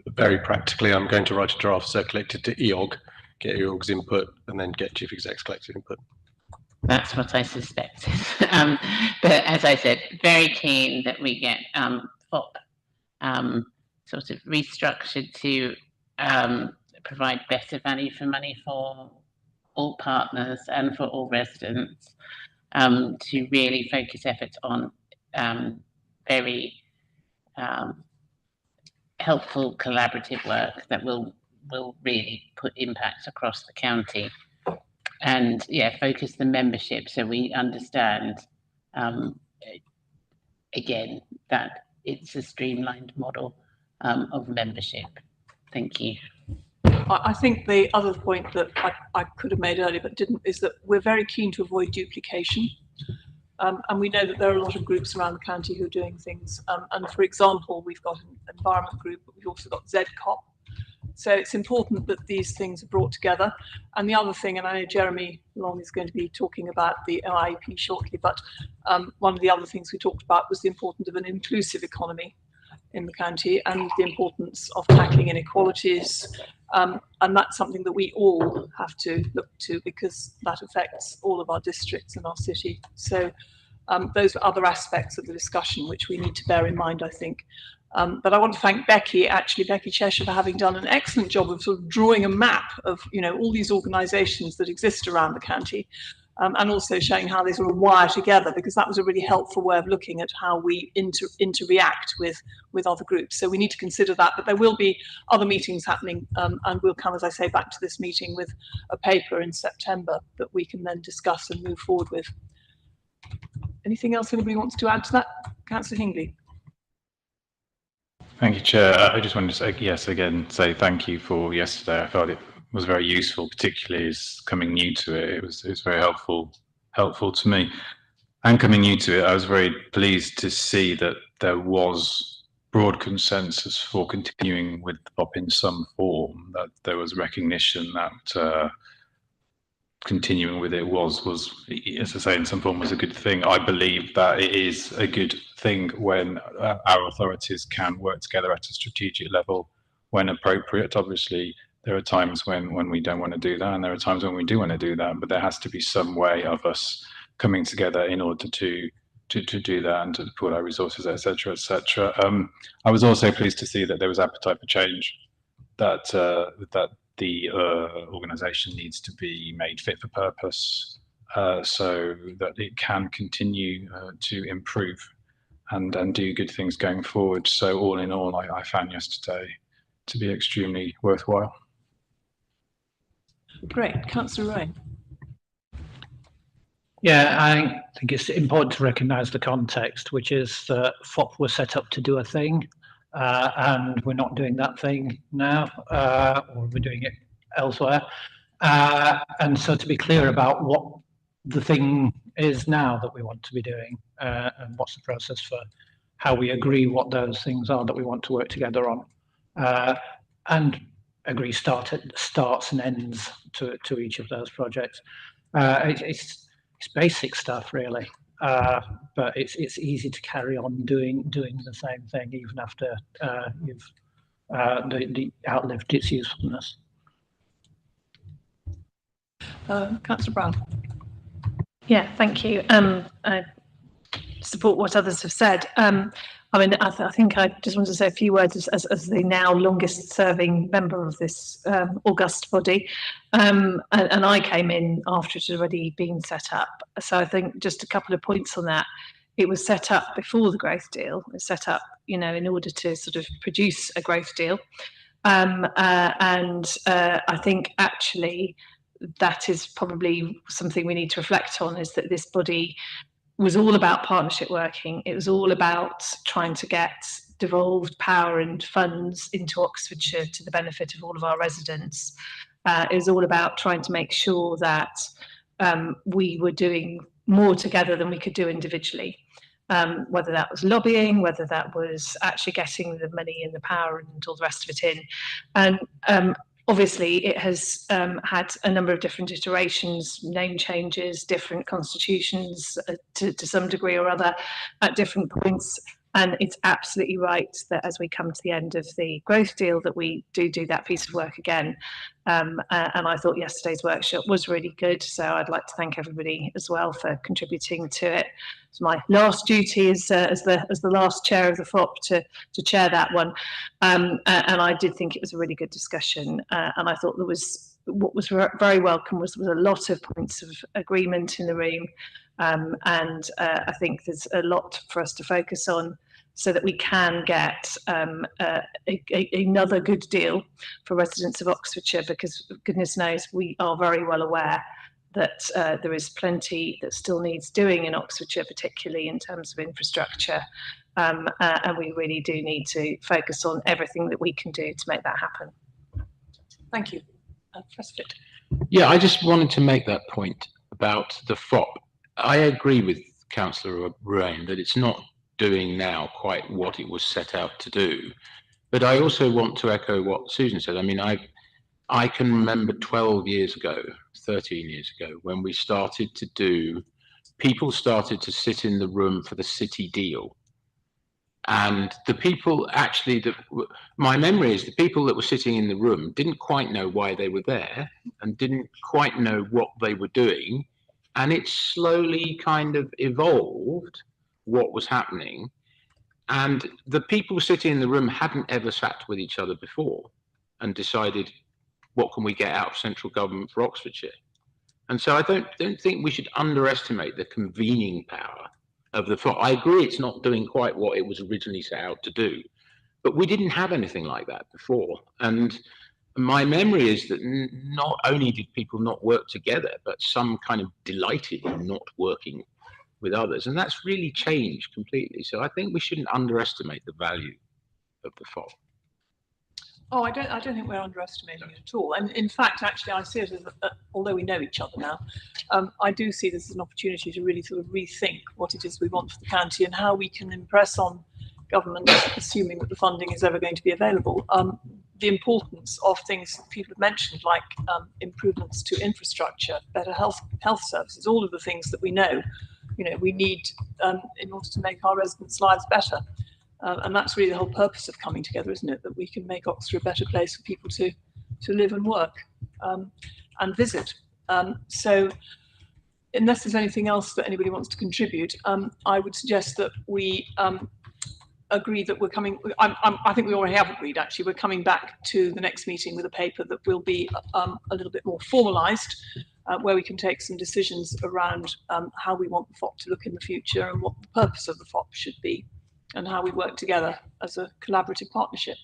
very practically, I'm going to write a draft, circulate it to EOG, get EOG's input, and then get chief exec's collective input. That's what I suspected. But as I said, very keen that we get FOP sort of restructured to provide better value for money for all partners and for all residents, to really focus efforts on very helpful collaborative work that will really put impacts across the county. And yeah, focus the membership so we understand again that it's a streamlined model of membership. Thank you. I think the other point that I could have made earlier but didn't is that we're very keen to avoid duplication. And we know that there are a lot of groups around the county who are doing things. And for example, we've got an environment group, but we've also got ZCOP. So it's important that these things are brought together. And the other thing, and I know Jeremy Long is going to be talking about the IEP shortly, but one of the other things we talked about was the importance of an inclusive economy in the county and the importance of tackling inequalities. And that's something that we all have to look to because that affects all of our districts and our city. So those are other aspects of the discussion which we need to bear in mind, I think. But I want to thank Becky Cheshire, for having done an excellent job of sort of drawing a map of, you know, all these organisations that exist around the county, and also showing how they sort of wire together, because that was a really helpful way of looking at how we interact with other groups. So we need to consider that, but there will be other meetings happening, and we'll come, as I say, back to this meeting with a paper in September that we can then discuss and move forward with. Anything else anybody wants to add to that? Councillor Hingley. Thank you, Chair. I just wanted to say, yes, again, say thank you for yesterday. I felt it was very useful, particularly as coming new to it. It was very helpful to me. And coming new to it, I was very pleased to see that there was broad consensus for continuing with the POP in some form, that there was recognition that continuing with it was, as I say, in some form was a good thing. I believe that it is a good thing when our authorities can work together at a strategic level when appropriate. Obviously, there are times when we don't want to do that, and there are times when we do want to do that, but there has to be some way of us coming together in order to do that and to put our resources, etc., etc. I was also pleased to see that there was appetite for change, that the organisation needs to be made fit for purpose, so that it can continue to improve and do good things going forward. So all in all, I found yesterday to be extremely worthwhile. Great. Councillor Rae. Yeah, I think it's important to recognise the context, which is that FOP was set up to do a thing, and we're not doing that thing now, or we're doing it elsewhere. And so to be clear about what the thing is now that we want to be doing, and what's the process for how we agree what those things are that we want to work together on, and agree starts and ends to each of those projects. It's basic stuff really, but it's easy to carry on doing the same thing even after you've the outlived its usefulness. Councillor Brown. Yeah, thank you. I support what others have said. I mean, I think I just want to say a few words as the now longest serving member of this august body. And I came in after it had already been set up. So I think just a couple of points on that. It was set up before the growth deal. It was set up, you know, in order to sort of produce a growth deal. And I think actually that is probably something we need to reflect on, is that this body was all about partnership working. It was all about trying to get devolved power and funds into Oxfordshire to the benefit of all of our residents. It was all about trying to make sure that we were doing more together than we could do individually. Whether that was lobbying, whether that was actually getting the money and the power and all the rest of it in. And obviously, it has had a number of different iterations, name changes, different constitutions to some degree or other at different points. And it's absolutely right that as we come to the end of the growth deal, that we do that piece of work again. And I thought yesterday's workshop was really good. So I'd like to thank everybody as well for contributing to it. It's my last duty as the last chair of the FOP to chair that one. And I did think it was a really good discussion. And I thought what was very welcome was a lot of points of agreement in the room. And I think there's a lot for us to focus on so that we can get another good deal for residents of Oxfordshire, because goodness knows we are very well aware that there is plenty that still needs doing in Oxfordshire, particularly in terms of infrastructure. And we really do need to focus on everything that we can do to make that happen. Thank you. Professor Fitt. Yeah, I just wanted to make that point about the FOP. I agree with Councillor Ruane that it's not doing now quite what it was set out to do. But I also want to echo what Susan said. I mean, I can remember 12 years ago, 13 years ago, when we started to do, people started to sit in the room for the city deal. And the people actually, my memory is the people that were sitting in the room didn't quite know why they were there and didn't quite know what they were doing. And it slowly kind of evolved what was happening. And the people sitting in the room hadn't ever sat with each other before and decided, what can we get out of central government for Oxfordshire? And so I don't think we should underestimate the convening power of the FOP. I agree it's not doing quite what it was originally set out to do, but we didn't have anything like that before. And my memory is that not only did people not work together, but some kind of delighted in not working with others. And that's really changed completely. So I think we shouldn't underestimate the value of the FOP. Oh, I don't think we're underestimating it at all. And in fact, actually, I see it as, although we know each other now, I do see this as an opportunity to really sort of rethink what it is we want for the county and how we can impress on government, assuming that the funding is ever going to be available, the importance of things people have mentioned, like improvements to infrastructure, better health services, all of the things that we know, we need in order to make our residents' lives better. And that's really the whole purpose of coming together, isn't it? That we can make Oxford a better place for people to live and work and visit. So unless there's anything else that anybody wants to contribute, I would suggest that we agree that we're coming, I think we already have agreed actually, we're coming back to the next meeting with a paper that will be a little bit more formalised, where we can take some decisions around how we want the FOP to look in the future and what the purpose of the FOP should be, and how we work together as a collaborative partnership,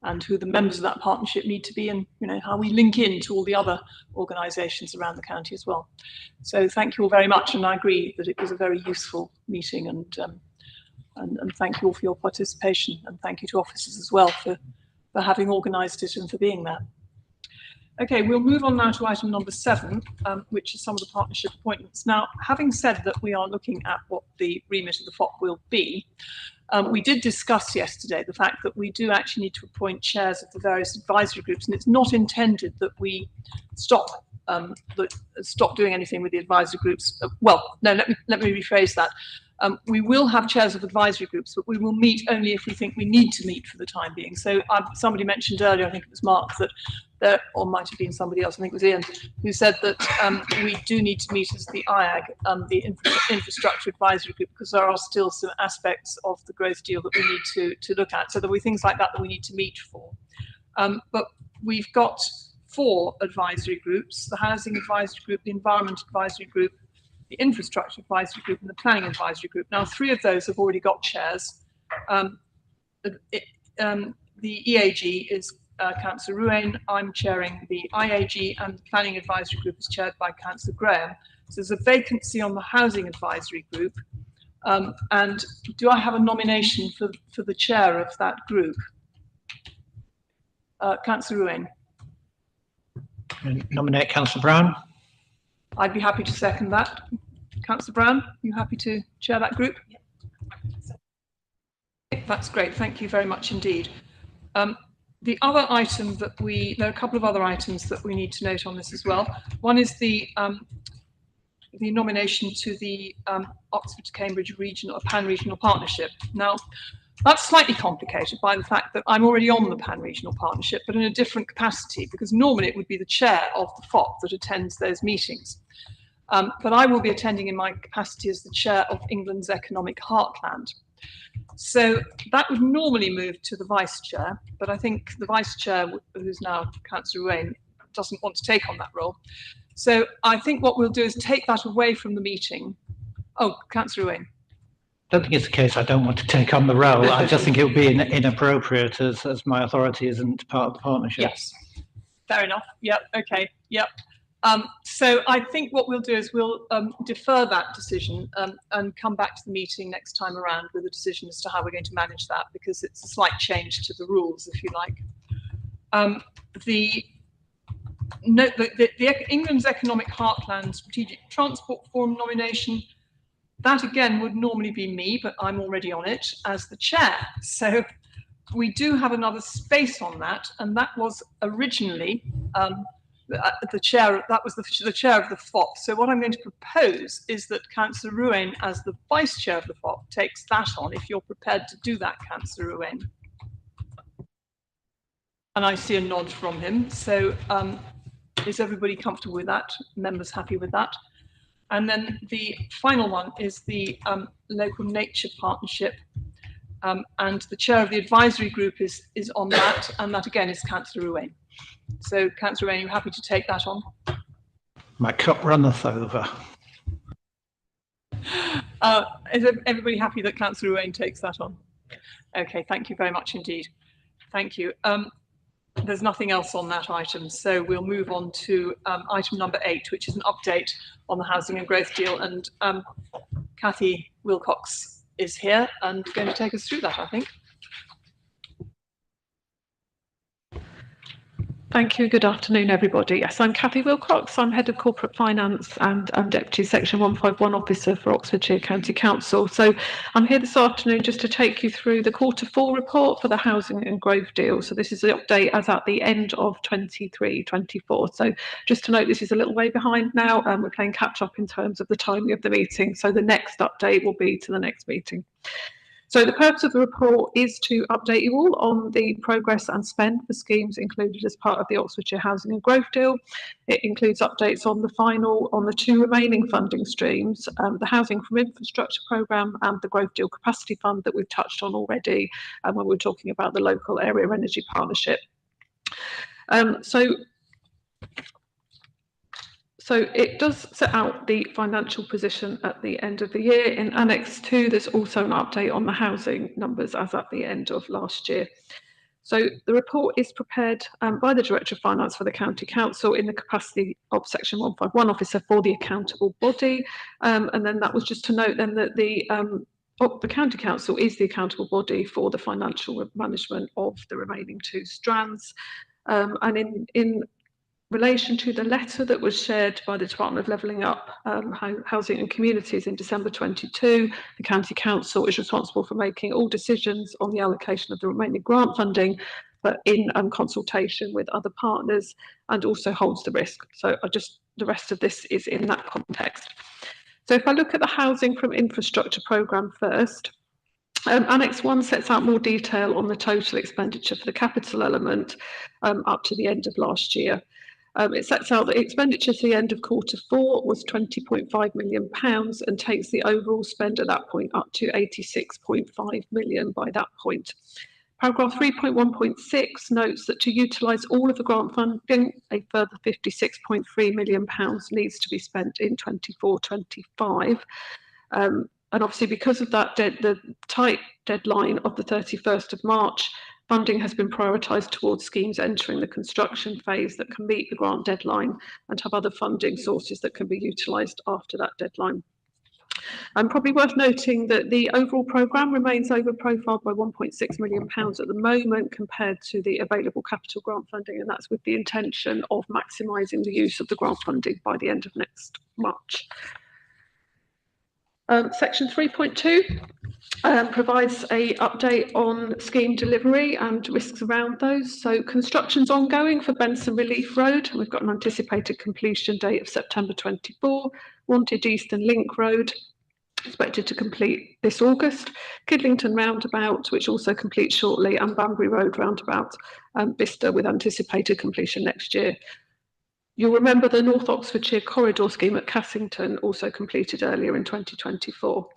and who the members of that partnership need to be, and how we link in to all the other organisations around the county as well. So thank you all very much, and I agree that it was a very useful meeting, and thank you all for your participation, and thank you to officers as well for having organised it and for being there. Okay, we'll move on now to item number 7, which is some of the partnership appointments. Now, having said that we are looking at what the remit of the FOP will be, we did discuss yesterday the fact that we do actually need to appoint chairs of the various advisory groups, and it's not intended that we stop doing anything with the advisory groups. Well, no, let me rephrase that. We will have chairs of advisory groups, but we will meet only if we think we need to meet for the time being. So somebody mentioned earlier, I think it was Mark, that there, or might have been somebody else, I think it was Ian, who said that we do need to meet as the IAG, the Infrastructure Advisory Group, because there are still some aspects of the growth deal that we need to look at. So there will be things like that that we need to meet for. But we've got 4 advisory groups: the Housing Advisory Group, the Environment Advisory Group, the Infrastructure Advisory Group, and the Planning Advisory Group. Now, 3 of those have already got chairs. The EAG is Councillor Ruane. I'm chairing the IAG, and the Planning Advisory Group is chaired by Councillor Graham. So there's a vacancy on the Housing Advisory Group. And do I have a nomination for the chair of that group? Councillor Ruane. Nominate Councillor Brown. I'd be happy to second that. Councillor Brown, you happy to chair that group? That's great, thank you very much indeed. The other item that there are a couple of other items that we need to note on this as well. One is the nomination to the Oxford to Cambridge regional, pan-regional partnership. Now, that's slightly complicated by the fact that I'm already on the pan-regional partnership, but in a different capacity, because normally it would be the chair of the FOP that attends those meetings. But I will be attending in my capacity as the chair of England's Economic Heartland. So that would normally move to the vice chair, but I think the vice chair, who's now Councillor Ruane, doesn't want to take on that role. So I think what we'll do is take that away from the meeting. Oh, Councillor Ruane. I don't think it's the case I don't want to take on the role. I just think it would be inappropriate as my authority isn't part of the partnership. Yes, fair enough. Yep, okay, yep. So I think what we'll do is we'll defer that decision and come back to the meeting next time around with a decision as to how we're going to manage that, because it's a slight change to the rules, if you like. The England's Economic Heartland Strategic Transport Forum nomination, that again would normally be me, but I'm already on it as the chair. So we do have another space on that, and that was originally the chair. That was the chair of the FOP. So what I'm going to propose is that Councillor Ruane, as the vice chair of the FOP, takes that on. If you're prepared to do that, Councillor Ruane. And I see a nod from him. So is everybody comfortable with that? Members happy with that? And then the final one is the Local Nature Partnership. And the chair of the advisory group is on that, and that again is Councillor Ruane. So, Councillor Ruane, are you happy to take that on? My cup runneth over. Is everybody happy that Councillor Ruane takes that on? Okay, thank you very much indeed. Thank you. There's nothing else on that item, so we'll move on to item number 8, which is an update on the housing and growth deal. And Cathy Wilcox is here and going to take us through that, I think. Thank you. Good afternoon, everybody. Yes, I'm Cathy Wilcox. I'm Head of Corporate Finance and I'm Deputy Section 151 Officer for Oxfordshire County Council. So I'm here this afternoon just to take you through the Q4 report for the housing and growth deal. So this is the update as at the end of 23-24. So just to note, this is a little way behind now, and we're playing catch up in terms of the timing of the meeting. So the next update will be to the next meeting. So the purpose of the report is to update you all on the progress and spend for schemes included as part of the Oxfordshire Housing and Growth Deal. It includes updates on the 2 remaining funding streams, the Housing from Infrastructure Programme and the Growth Deal Capacity Fund that we've touched on already when we're talking about the Local Area Energy Partnership. So it does set out the financial position at the end of the year. In Annex 2, there's also an update on the housing numbers as at the end of last year. So the report is prepared by the Director of Finance for the County Council in the capacity of Section 151 Officer for the accountable body. And then that was just to note then that the County Council is the accountable body for the financial management of the remaining 2 strands. And in relation to the letter that was shared by the Department of Levelling Up Housing and Communities in December 22, the County Council is responsible for making all decisions on the allocation of the remaining grant funding, but in consultation with other partners, and also holds the risk. So the rest of this is in that context. So if I look at the Housing from Infrastructure programme first, Annex 1 sets out more detail on the total expenditure for the capital element up to the end of last year. It sets out that expenditure to the end of Q4 was £20.5 million and takes the overall spend at that point up to £86.5 million by that point. Paragraph 3.1.6 notes that to utilise all of the grant funding, a further £56.3 million needs to be spent in 24-25. And obviously, because of that, the tight deadline of the 31st of March, funding has been prioritised towards schemes entering the construction phase that can meet the grant deadline and have other funding sources that can be utilised after that deadline. Probably worth noting that the overall programme remains over-profiled by £1.6 million at the moment compared to the available capital grant funding, and that's with the intention of maximising the use of the grant funding by the end of next March. Section 3.2 provides an update on scheme delivery and risks around those. So construction's ongoing for Benson Relief Road. We've got an anticipated completion date of September 24. Wanted Eastern Link Road, expected to complete this August. Kidlington Roundabout, which also completes shortly, and Banbury Road Roundabout, Bicester, with anticipated completion next year. You'll remember the North Oxfordshire corridor scheme at Cassington also completed earlier in 2024.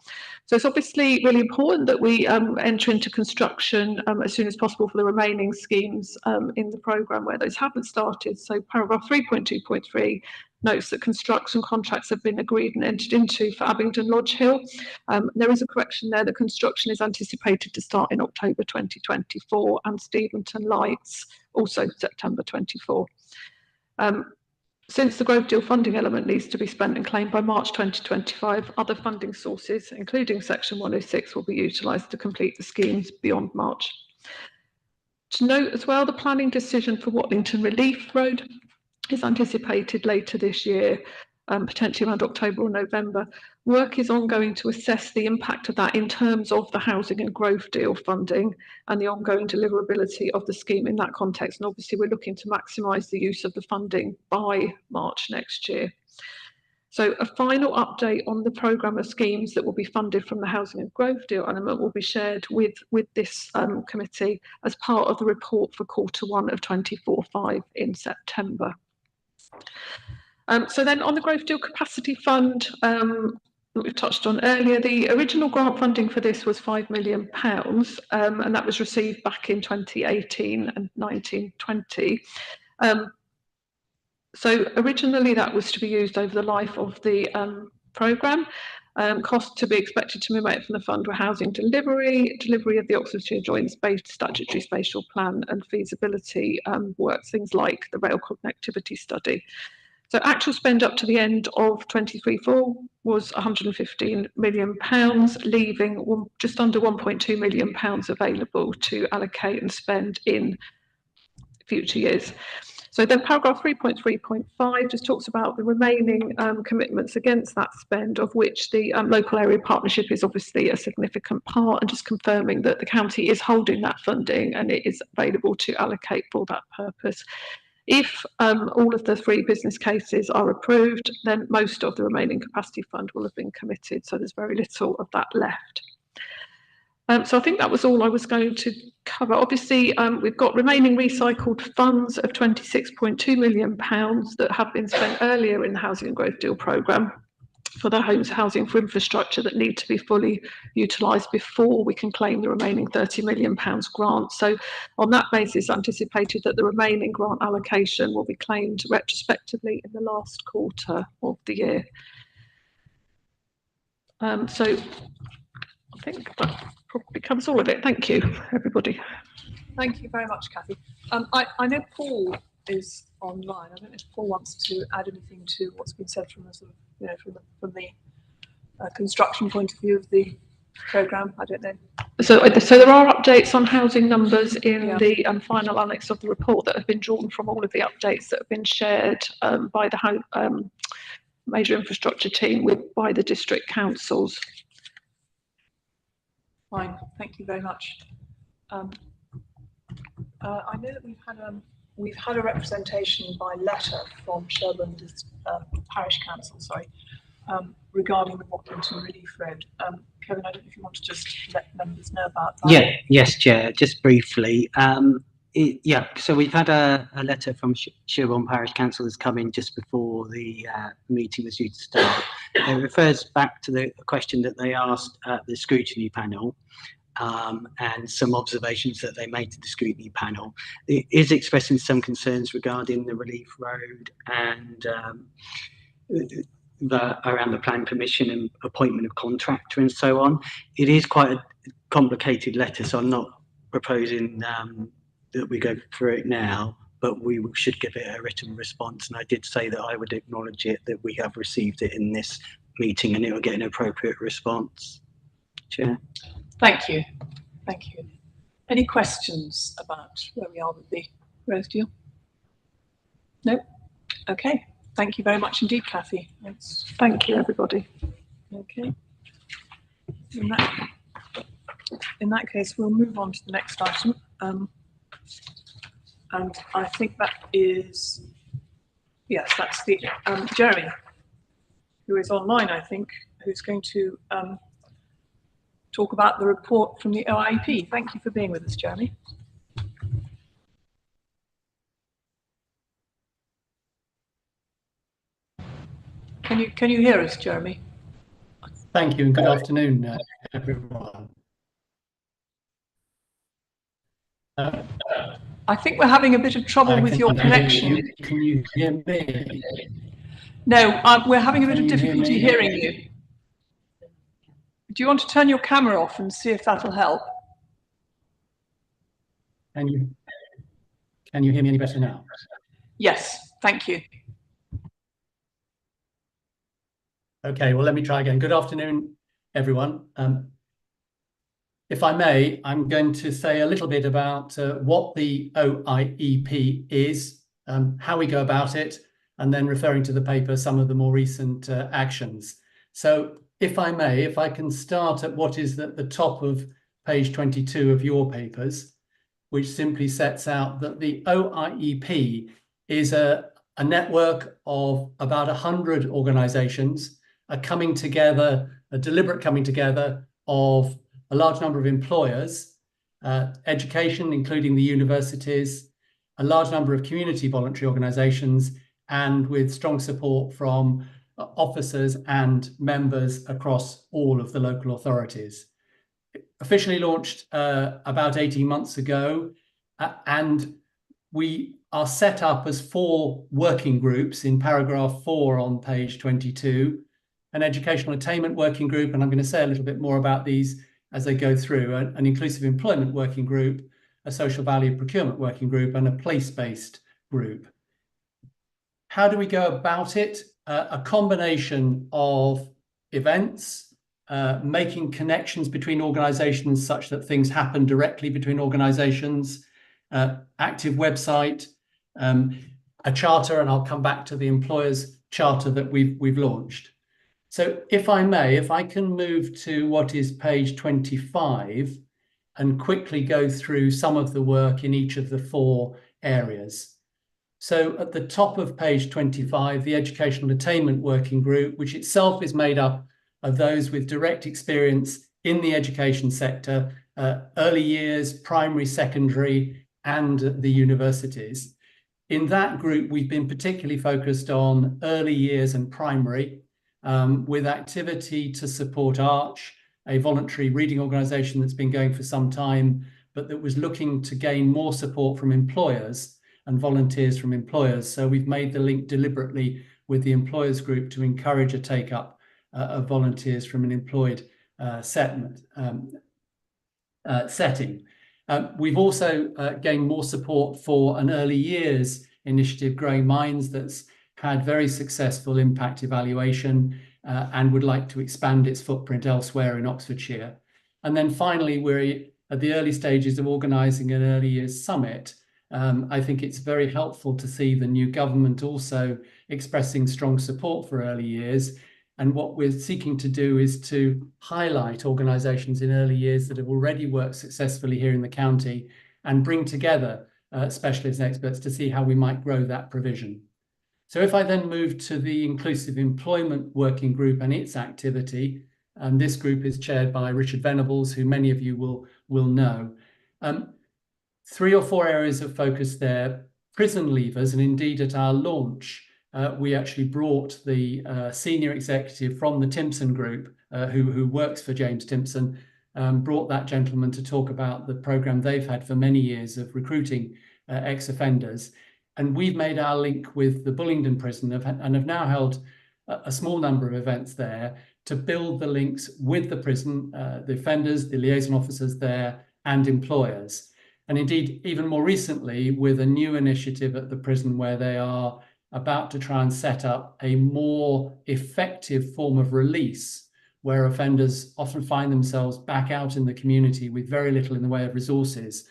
So it's obviously really important that we enter into construction as soon as possible for the remaining schemes in the programme where those haven't started. So paragraph 3.2.3 notes that construction contracts have been agreed and entered into for Abingdon Lodge Hill. There is a correction there. The construction is anticipated to start in October 2024, and Steventon Lights also September 24. Since the Grove Deal funding element needs to be spent and claimed by March 2025, other funding sources, including Section 106, will be utilised to complete the schemes beyond March. To note as well, the planning decision for Watlington Relief Road is anticipated later this year, potentially around October or November. Work is ongoing to assess the impact of that in terms of the housing and growth deal funding and the ongoing deliverability of the scheme in that context. And obviously, we're looking to maximise the use of the funding by March next year. So a final update on the programme of schemes that will be funded from the housing and growth deal element will be shared with this committee as part of the report for Q1 of 24/5 in September. So then on the Growth Deal Capacity Fund that we've touched on earlier, the original grant funding for this was £5 million, and that was received back in 2018 and 19-20. So originally that was to be used over the life of the programme. Costs to be expected to be made from the fund were housing delivery of the Oxfordshire Joint Statutory Spatial Plan and feasibility works, things like the rail connectivity study. So actual spend up to the end of 23/4 was £115 million, leaving just under £1.2 million available to allocate and spend in future years. So then paragraph 3.3.5 just talks about the remaining commitments against that spend, of which the local area partnership is obviously a significant part, and just confirming that the county is holding that funding and it is available to allocate for that purpose. If all of the 3 business cases are approved, then most of the remaining capacity fund will have been committed, so there's very little of that left. So I think that was all I was going to cover. Obviously, we've got remaining recycled funds of £26.2 million that have been spent earlier in the Housing and Growth Deal programme for the housing for infrastructure that need to be fully utilised before we can claim the remaining £30 million grant. So on that basis, anticipated that the remaining grant allocation will be claimed retrospectively in the last quarter of the year. So I think that probably covers all of it. Thank you, everybody. Thank you very much, Kathy. I know Paul is online. I don't know if Paul wants to add anything to what's been said from the sort of, from the construction point of view of the programme. I don't know. So there are updates on housing numbers in the final annex of the report that have been drawn from all of the updates that have been shared by the major infrastructure team by the district councils. Fine, thank you very much. I know that we've had a representation by letter from Sherborne Parish Council, regarding the Watlington Relief Road. Kevin, I don't know if you want to just let members know about that. Yes, Chair, just briefly. So we've had a letter from Sherborne Parish Council that's come in just before the meeting was due to start. It refers back to the question that they asked at the scrutiny panel, and some observations that they made to the scrutiny panel. It is expressing some concerns regarding the Relief Road and around the planning permission and appointment of contractor and so on. It is quite a complicated letter, so I'm not proposing that we go through it now, but we should give it a written response. And I did say that I would acknowledge it, that we have received it in this meeting and it will get an appropriate response. Chair. Thank you. Thank you. Any questions about where we are with the road deal? No? Okay. Thank you very much indeed, Kathy. Thank you, everybody. Okay. In that case, we'll move on to the next item. And I think that is, yes, that's the Jeremy, who is online, I think, who's going to talk about the report from the OIP. Thank you for being with us, Jeremy. Can you hear us, Jeremy? Thank you and good afternoon, everyone. I think we're having a bit of trouble with your connection. Can you hear me? No, we're having a bit of difficulty hearing you. Do you want to turn your camera off and see if that'll help? Can you hear me any better now? Yes, thank you. Okay, well, let me try again. Good afternoon, everyone. If I may, I'm going to say a little bit about what the OIEP is, how we go about it, and then referring to the paper, some of the more recent actions. So if I may, if I can start at what is at the top of page 22 of your papers, which simply sets out that the OIEP is a network of about 100 organisations, a coming together, a deliberate coming together of a large number of employers, education, including the universities, a large number of community voluntary organisations, and with strong support from officers and members across all of the local authorities. Officially launched about 18 months ago, and we are set up as 4 working groups in paragraph 4 on page 22, an educational attainment working group, and I'm going to say a little bit more about these as they go through, an inclusive employment working group, a social value procurement working group, and a place-based group. How do we go about it? A combination of events, making connections between organisations such that things happen directly between organisations, active website, a charter, and I'll come back to the employers charter that we've launched. So if I may, if I can move to what is page 25 and quickly go through some of the work in each of the 4 areas. So at the top of page 25, the Educational Attainment Working Group, which itself is made up of those with direct experience in the education sector, early years, primary, secondary, and the universities. In that group, we've been particularly focused on early years and primary, with activity to support Arch, a voluntary reading organisation that's been going for some time, but that was looking to gain more support from employers and volunteers from employers. So we've made the link deliberately with the employers group to encourage a take-up of volunteers from an employed setting. We've also gained more support for an early years initiative, Growing Minds, that's had very successful impact evaluation and would like to expand its footprint elsewhere in Oxfordshire. And then finally, we're at the early stages of organising an early years summit. I think it's very helpful to see the new government also expressing strong support for early years. And what we're seeking to do is to highlight organisations in early years that have already worked successfully here in the county and bring together specialists and experts to see how we might grow that provision. So if I then move to the Inclusive Employment Working Group and its activity, and this group is chaired by Richard Venables, who many of you will know. 3 or 4 areas of focus there: prison leavers, and indeed at our launch, we actually brought the senior executive from the Timpson Group, who works for James Timpson, brought that gentleman to talk about the programme they've had for many years of recruiting ex-offenders. And we've made our link with the Bullingdon prison and have now held a small number of events there to build the links with the prison, the offenders, the liaison officers there, and employers. And indeed, even more recently, with a new initiative at the prison where they are about to try and set up a more effective form of release, where offenders often find themselves back out in the community with very little in the way of resources.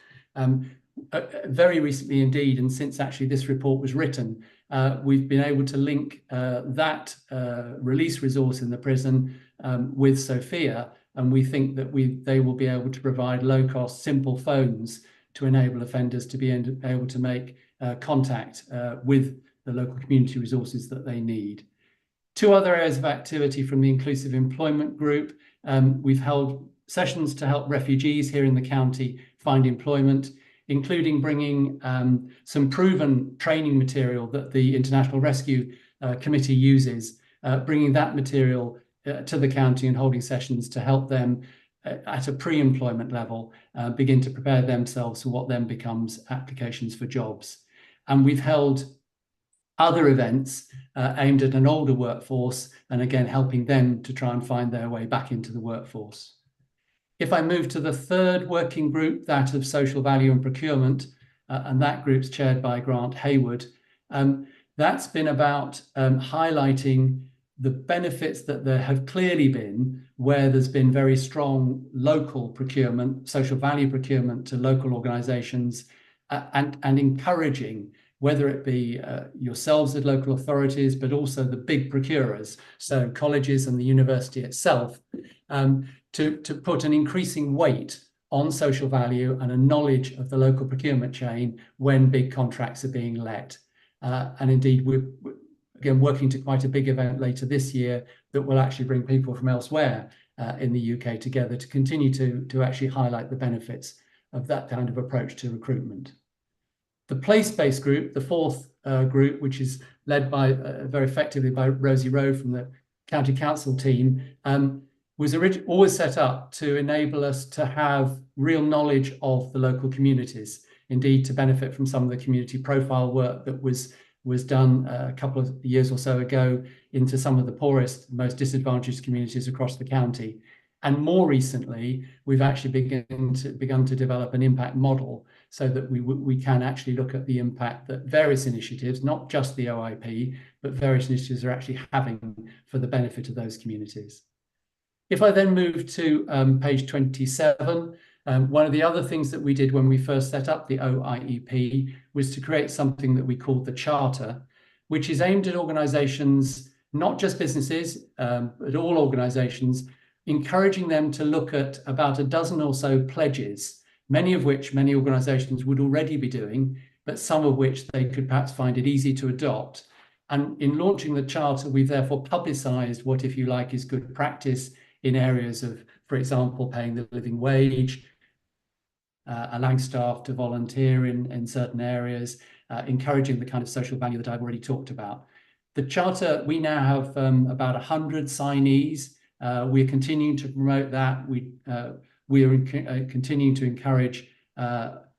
Very recently indeed, and since actually this report was written, we've been able to link that release resource in the prison with Sophia, and we think that they will be able to provide low-cost, simple phones to enable offenders to be able to make contact with the local community resources that they need. 2 other areas of activity from the Inclusive Employment Group. We've held sessions to help refugees here in the county find employment, including bringing some proven training material that the International Rescue Committee uses, bringing that material to the county and holding sessions to help them at a pre-employment level begin to prepare themselves for what then becomes applications for jobs. And we've held other events aimed at an older workforce, and again helping them to try and find their way back into the workforce. If I move to the 3rd working group, that of social value and procurement, and that group's chaired by Grant Hayward, that's been about highlighting the benefits that there have clearly been where there's been very strong local procurement, social value procurement to local organisations, and encouraging, whether it be yourselves as local authorities, but also the big procurers, so colleges and the university itself, to put an increasing weight on social value and a knowledge of the local procurement chain when big contracts are being let. And indeed, we're again working to quite a big event later this year that will actually bring people from elsewhere in the UK together to continue to actually highlight the benefits of that kind of approach to recruitment. The place-based group, the 4th group, which is led by very effectively by Rosie Rowe from the County Council team, was always set up to enable us to have real knowledge of the local communities, indeed to benefit from some of the community profile work that was done a couple of years or so ago into some of the poorest, most disadvantaged communities across the county. And more recently, we've actually begun to develop an impact model so that we can actually look at the impact that various initiatives, not just the OIP, but various initiatives are actually having for the benefit of those communities. If I then move to page 27, one of the other things that we did when we first set up the OIEP was to create something that we called the Charter, which is aimed at organisations, not just businesses, but all organisations, encouraging them to look at about a dozen or so pledges, many of which many organisations would already be doing, but some of which they could perhaps find it easy to adopt. And in launching the Charter, we've therefore publicised what, if you like, is good practice in areas of, for example, paying the living wage, allowing staff to volunteer in certain areas, encouraging the kind of social value that I've already talked about. The Charter, we now have about 100 signees. We're continuing to promote that. We are continuing to encourage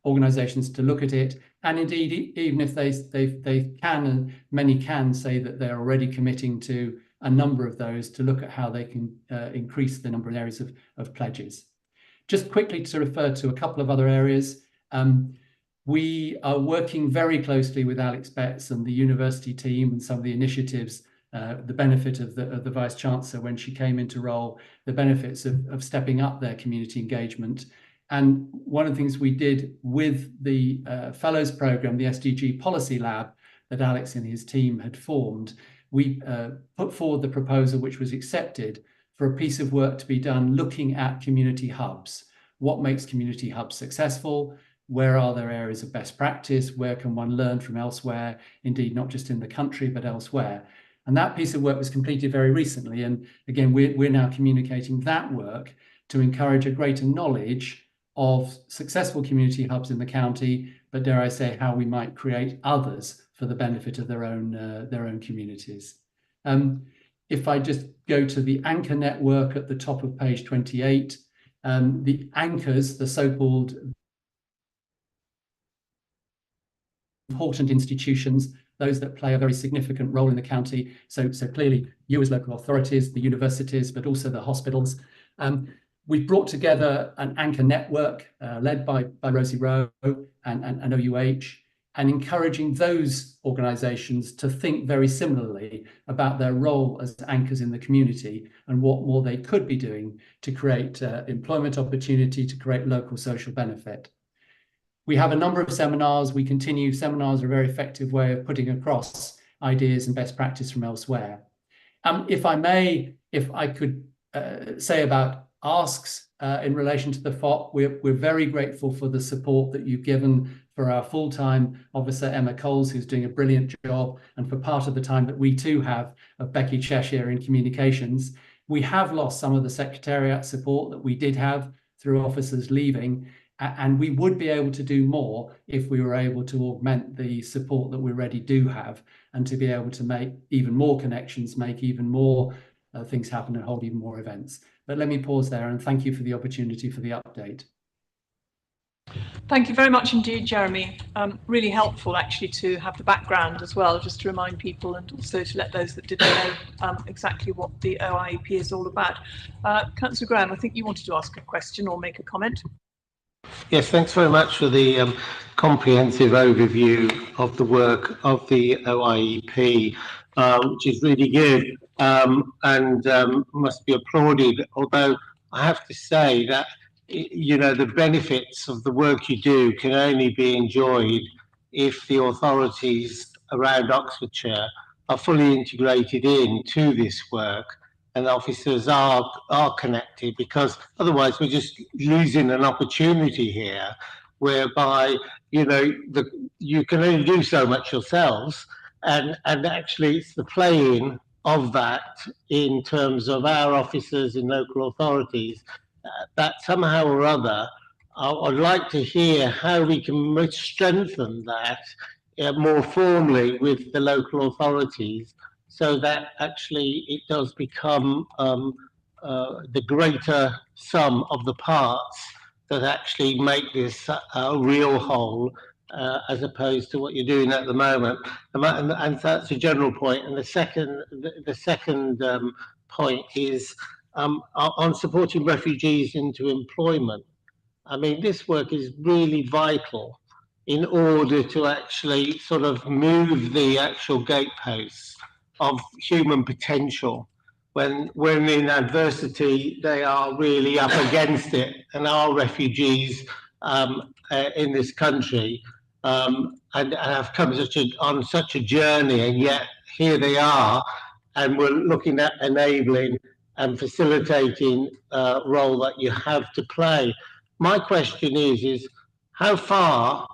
organisations to look at it. And indeed, even if they can, and many can say that they're already committing to a number of those to look at how they can increase the number of areas of pledges. Just quickly to refer to a couple of other areas. We are working very closely with Alex Betts and the university team and some of the initiatives the benefit of the Vice Chancellor when she came into role, the benefits of stepping up their community engagement. And one of the things we did with the Fellows Programme, the SDG Policy Lab that Alex and his team had formed, we put forward the proposal, which was accepted, for a piece of work to be done looking at community hubs. What makes community hubs successful? Where are there areas of best practice? Where can one learn from elsewhere? Indeed, not just in the country, but elsewhere. And that piece of work was completed very recently. And again, we're now communicating that work to encourage a greater knowledge of successful community hubs in the county, but dare I say, how we might create others for the benefit of their own communities. If I just go to the anchor network at the top of page 28, the anchors, the so-called important institutions, those that play a very significant role in the county. So clearly you as local authorities, the universities, but also the hospitals. We've brought together an anchor network led by Rosie Rowe and OUH, and encouraging those organisations to think very similarly about their role as anchors in the community and what more they could be doing to create employment opportunity, to create local social benefit. We have a number of seminars. We continue. Seminars are a very effective way of putting across ideas and best practice from elsewhere. If I could say about asks in relation to the FOP, we're very grateful for the support that you've given for our full-time officer, Emma Coles, who's doing a brilliant job, and for part of the time that we too have of Becky Cheshire in communications. We have lost some of the secretariat support that we did have through officers leaving, and we would be able to do more if we were able to augment the support that we already do have, and to be able to make even more connections, make even more things happen, and hold even more events. But let me pause there and thank you for the opportunity for the update. Thank you very much indeed, Jeremy. Really helpful actually to have the background as well, just to remind people, and also to let those that didn't know exactly what the OIEP is all about. Councillor Graham, I think you wanted to ask a question or make a comment. Yes, thanks very much for the comprehensive overview of the work of the OIEP, which is really good and must be applauded. Although I have to say that, you know, the benefits of the work you do can only be enjoyed if the authorities around Oxfordshire are fully integrated into this work, and officers are connected, because otherwise we're just losing an opportunity here whereby, you know, you can only do so much yourselves, and actually it's the playing of that in terms of our officers in local authorities that somehow or other I would like to hear how we can strengthen that more formally with the local authorities, so that actually it does become the greater sum of the parts that actually make this a real whole, as opposed to what you're doing at the moment. And that's a general point. And the second point is on supporting refugees into employment. I mean, this work is really vital in order to actually sort of move the actual gateposts of human potential when in adversity they are really up against it, and are refugees in this country and have come on such a journey, and yet here they are, and we're looking at enabling and facilitating role that you have to play. My question is how far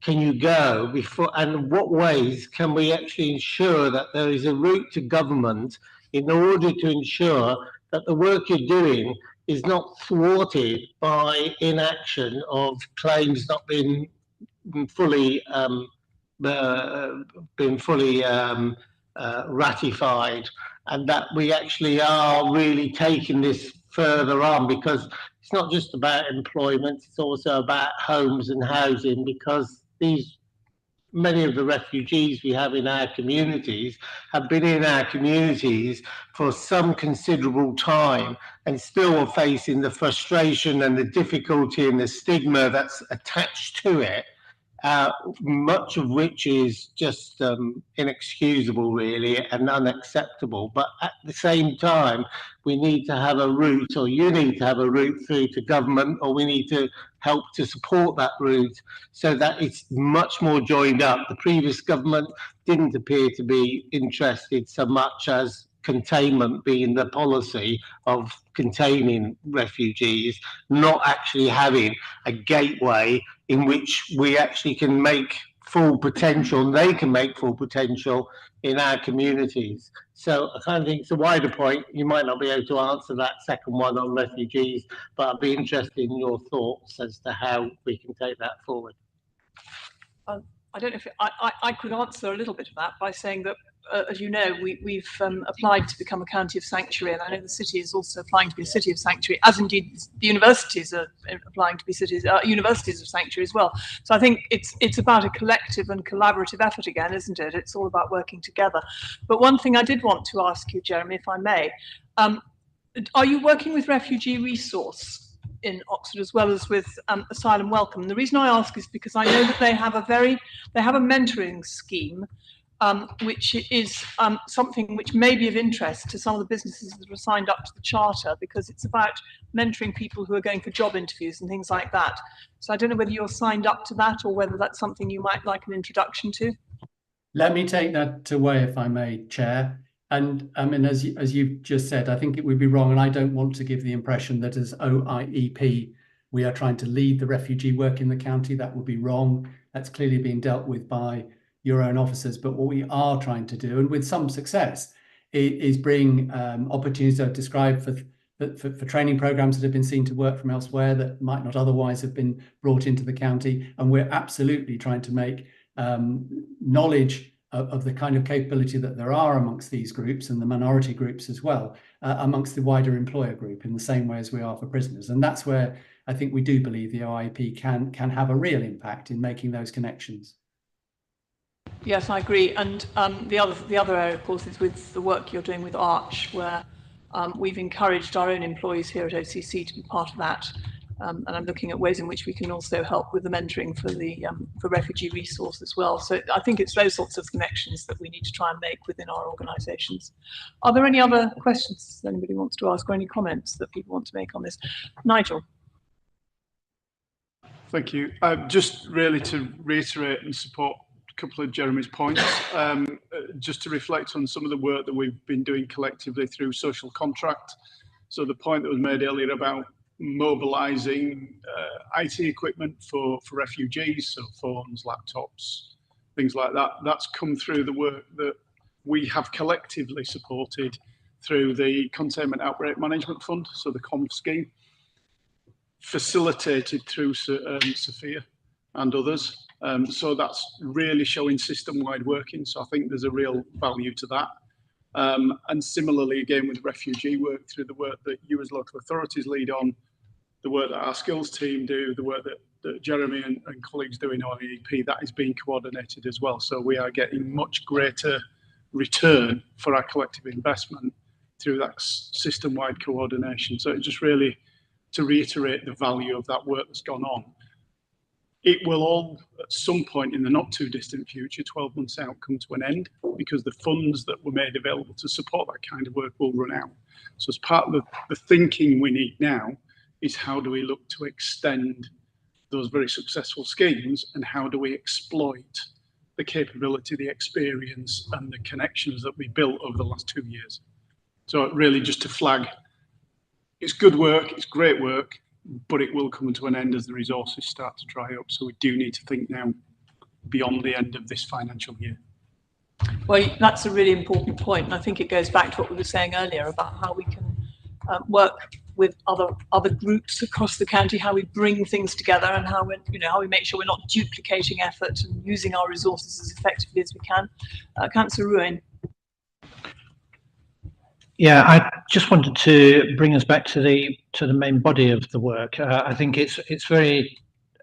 can you go before, and what ways can we actually ensure that there is a route to government in order to ensure that the work you're doing is not thwarted by inaction of claims not being fully ratified, and that we actually are really taking this further on, because it's not just about employment, it's also about homes and housing, because many of the refugees we have in our communities have been in our communities for some considerable time and still are facing the frustration and the difficulty and the stigma that's attached to it, much of which is just inexcusable, really, and unacceptable. But at the same time, we need to have a route, or you need to have a route through to government, or we need to help to support that route so that it's much more joined up. The previous government didn't appear to be interested so much as containment being the policy of containing refugees, not actually having a gateway in which we actually can make full potential, and they can make full potential in our communities. So I kind of think it's a wider point. You might not be able to answer that second one on refugees, but I'd be interested in your thoughts as to how we can take that forward. I don't know if I could answer a little bit of that by saying that, as you know, we've applied to become a county of sanctuary, and I know the city is also applying to be a city of sanctuary, as indeed the universities are applying to be universities of sanctuary as well. So I think it's about a collective and collaborative effort again, isn't it? It's all about working together. But one thing I did want to ask you, Jeremy, if I may, are you working with Refugee Resource in Oxford as well as with Asylum Welcome? And the reason I ask is because I know that they have a mentoring scheme, which is something which may be of interest to some of the businesses that are signed up to the charter, because it's about mentoring people who are going for job interviews and things like that. So I don't know whether you're signed up to that or whether that's something you might like an introduction to. Let me take that away, if I may, Chair. And I mean, as you've just said, I think it would be wrong, and I don't want to give the impression that as OIEP, we are trying to lead the refugee work in the county. That would be wrong. That's clearly being dealt with by your own officers. But what we are trying to do, and with some success, is bring opportunities I've described for training programs that have been seen to work from elsewhere that might not otherwise have been brought into the county. And we're absolutely trying to make knowledge of the kind of capability that there are amongst these groups and the minority groups as well, amongst the wider employer group in the same way as we are for prisoners. And that's where I think we do believe the OIP can have a real impact in making those connections. Yes, I agree. And the other area, of course, is with the work you're doing with Arch, where we've encouraged our own employees here at OCC to be part of that. And I'm looking at ways in which we can also help with the mentoring for Refugee Resource as well. So I think it's those sorts of connections that we need to try and make within our organisations. Are there any other questions that anybody wants to ask, or any comments that people want to make on this? Nigel. Thank you. Just really to reiterate and support a couple of Jeremy's points, just to reflect on some of the work that we've been doing collectively through social contract. So the point that was made earlier about mobilising IT equipment for refugees, so phones, laptops, things like that. That's come through the work that we have collectively supported through the Containment Outbreak Management Fund, so the COMF scheme, facilitated through Sophia and others. So that's really showing system-wide working. So I think there's a real value to that. And similarly, again, with refugee work, through the work that you as local authorities lead on, the work that our skills team do, the work that Jeremy and colleagues do in OIEP, that is being coordinated as well. So we are getting much greater return for our collective investment through that system-wide coordination. So it just really, to reiterate the value of that work that's gone on. It will all, at some point in the not too distant future, 12 months out, come to an end, because the funds that were made available to support that kind of work will run out. So as part of the thinking we need now is, how do we look to extend those very successful schemes, and how do we exploit the capability, the experience and the connections that we built over the last 2 years. So really just to flag, it's good work, it's great work, but it will come to an end as the resources start to dry up. So we do need to think now beyond the end of this financial year. Well, that's a really important point, and I think it goes back to what we were saying earlier about how we can work with other groups across the county, how we bring things together, and how we make sure we're not duplicating effort and using our resources as effectively as we can. Councillor Ruane. Yeah, I just wanted to bring us back to the main body of the work. I think it's very.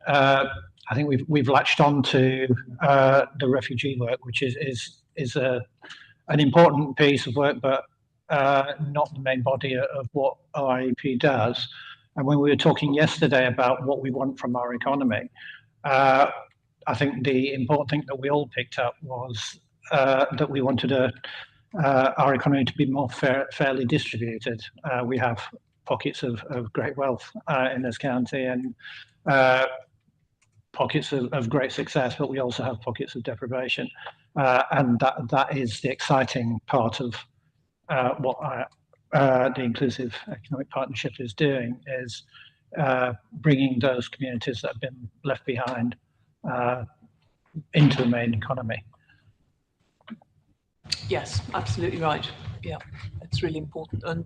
I think we've latched on to the refugee work, which is an important piece of work, but not the main body of what OIEP does. And when we were talking yesterday about what we want from our economy, I think the important thing that we all picked up was that we wanted our economy to be more fairly distributed. We have pockets of great wealth in this county and pockets of great success, but we also have pockets of deprivation. And that is the exciting part of what the Inclusive Economic Partnership is doing, is bringing those communities that have been left behind into the main economy. Yes, absolutely right. Yeah, it's really important, and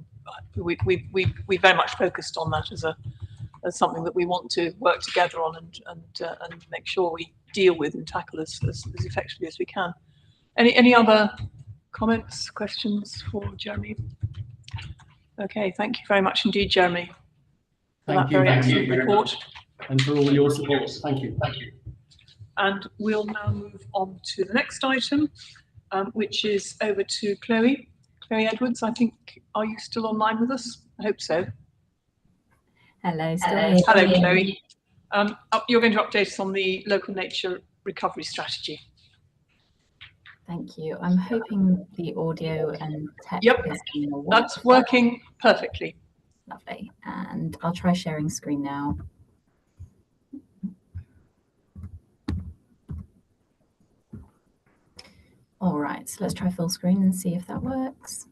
we very much focused on that as something that we want to work together on and make sure we deal with and tackle as effectively as we can. Any other comments, questions for Jeremy? Okay, thank you very much indeed, Jeremy, for that very excellent report. And for all your support. Thank you. Thank you. And we'll now move on to the next item, which is over to Chloe. Chloe Edwards, I think, are you still online with us? I hope so. Hello, Hello, Chloe. You're going to update us on the local nature recovery strategy. Thank you. I'm hoping the audio and text is going to work. That's working perfectly. Lovely. And I'll try sharing screen now. All right, so let's try full screen and see if that works.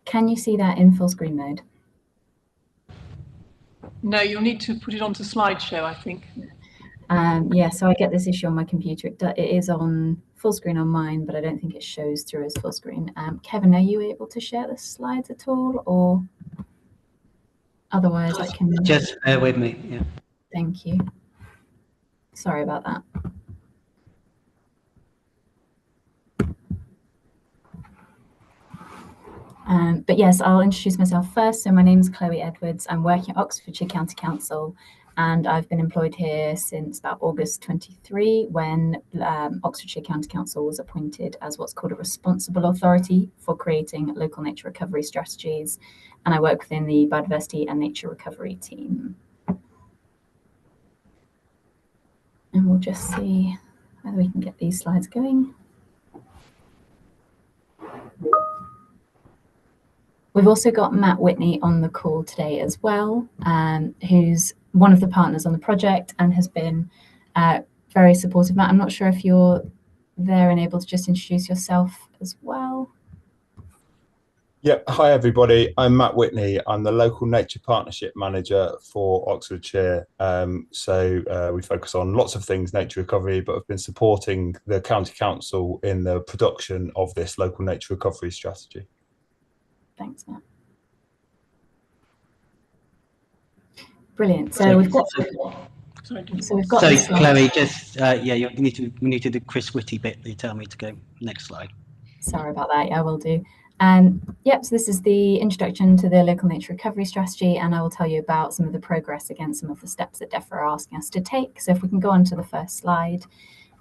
Can you see that in full screen mode? No, you'll need to put it onto slideshow, I think. Yeah, so I get this issue on my computer. It is on full screen on mine, but I don't think it shows through as full screen. Kevin, are you able to share the slides at all, or otherwise I can... Just bear with me, yeah. Thank you. Sorry about that. But yes, I'll introduce myself first. So my name is Chloe Edwards. I'm working at Oxfordshire County Council, and I've been employed here since about August 23, when Oxfordshire County Council was appointed as what's called a responsible authority for creating local nature recovery strategies. And I work within the biodiversity and nature recovery team. And we'll just see whether we can get these slides going. We've also got Matt Whitney on the call today as well, who's one of the partners on the project and has been very supportive. Matt, I'm not sure if you're there and able to just introduce yourself as well. Yep. Hi, everybody. I'm Matt Whitney. I'm the Local Nature Partnership Manager for Oxfordshire. We focus on lots of things nature recovery, but I've been supporting the County Council in the production of this local nature recovery strategy. Thanks, Matt. Brilliant. So we've got. So we've got. So Chloe, just we need to do Chris Whitty bit. You tell me to go next slide. Sorry about that. I will do. Yep. So this is the introduction to the local nature recovery strategy, and I will tell you about some of the progress against some of the steps that DEFRA are asking us to take. So if we can go on to the first slide,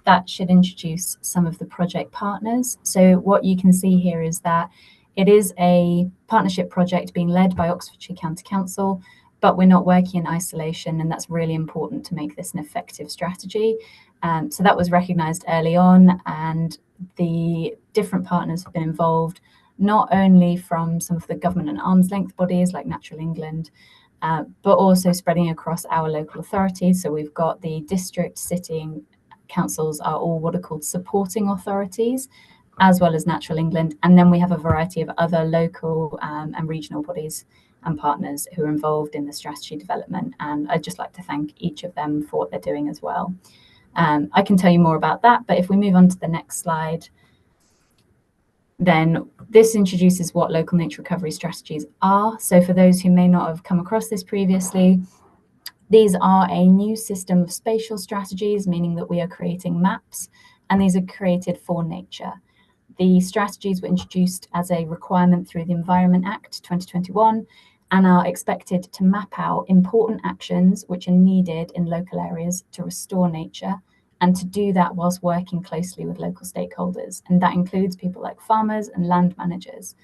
that should introduce some of the project partners. So what you can see here is that it is a partnership project being led by Oxfordshire County Council, but we're not working in isolation, and that's really important to make this an effective strategy. So that was recognised early on, and the different partners have been involved, not only from some of the government and arm's length bodies like Natural England, but also spreading across our local authorities. So we've got the district, city and councils are all what are called supporting authorities, as well as Natural England. And then we have a variety of other local and regional bodies and partners who are involved in the strategy development. And I'd just like to thank each of them for what they're doing as well. I can tell you more about that, but if we move on to the next slide, then this introduces what local nature recovery strategies are. So for those who may not have come across this previously, these are a new system of spatial strategies, meaning that we are creating maps, and these are created for nature. The strategies were introduced as a requirement through the Environment Act 2021 and are expected to map out important actions which are needed in local areas to restore nature, and to do that whilst working closely with local stakeholders. And that includes people like farmers and land managers.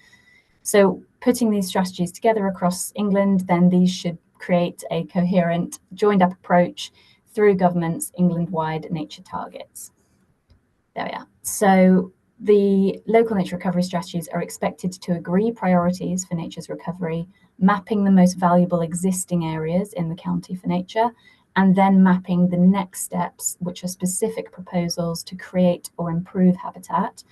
So putting these strategies together across England, then these should create a coherent, joined up approach through government's England-wide nature targets. There we are. So the local nature recovery strategies are expected to agree priorities for nature's recovery, mapping the most valuable existing areas in the county for nature, and then mapping the next steps, which are specific proposals to create or improve habitat.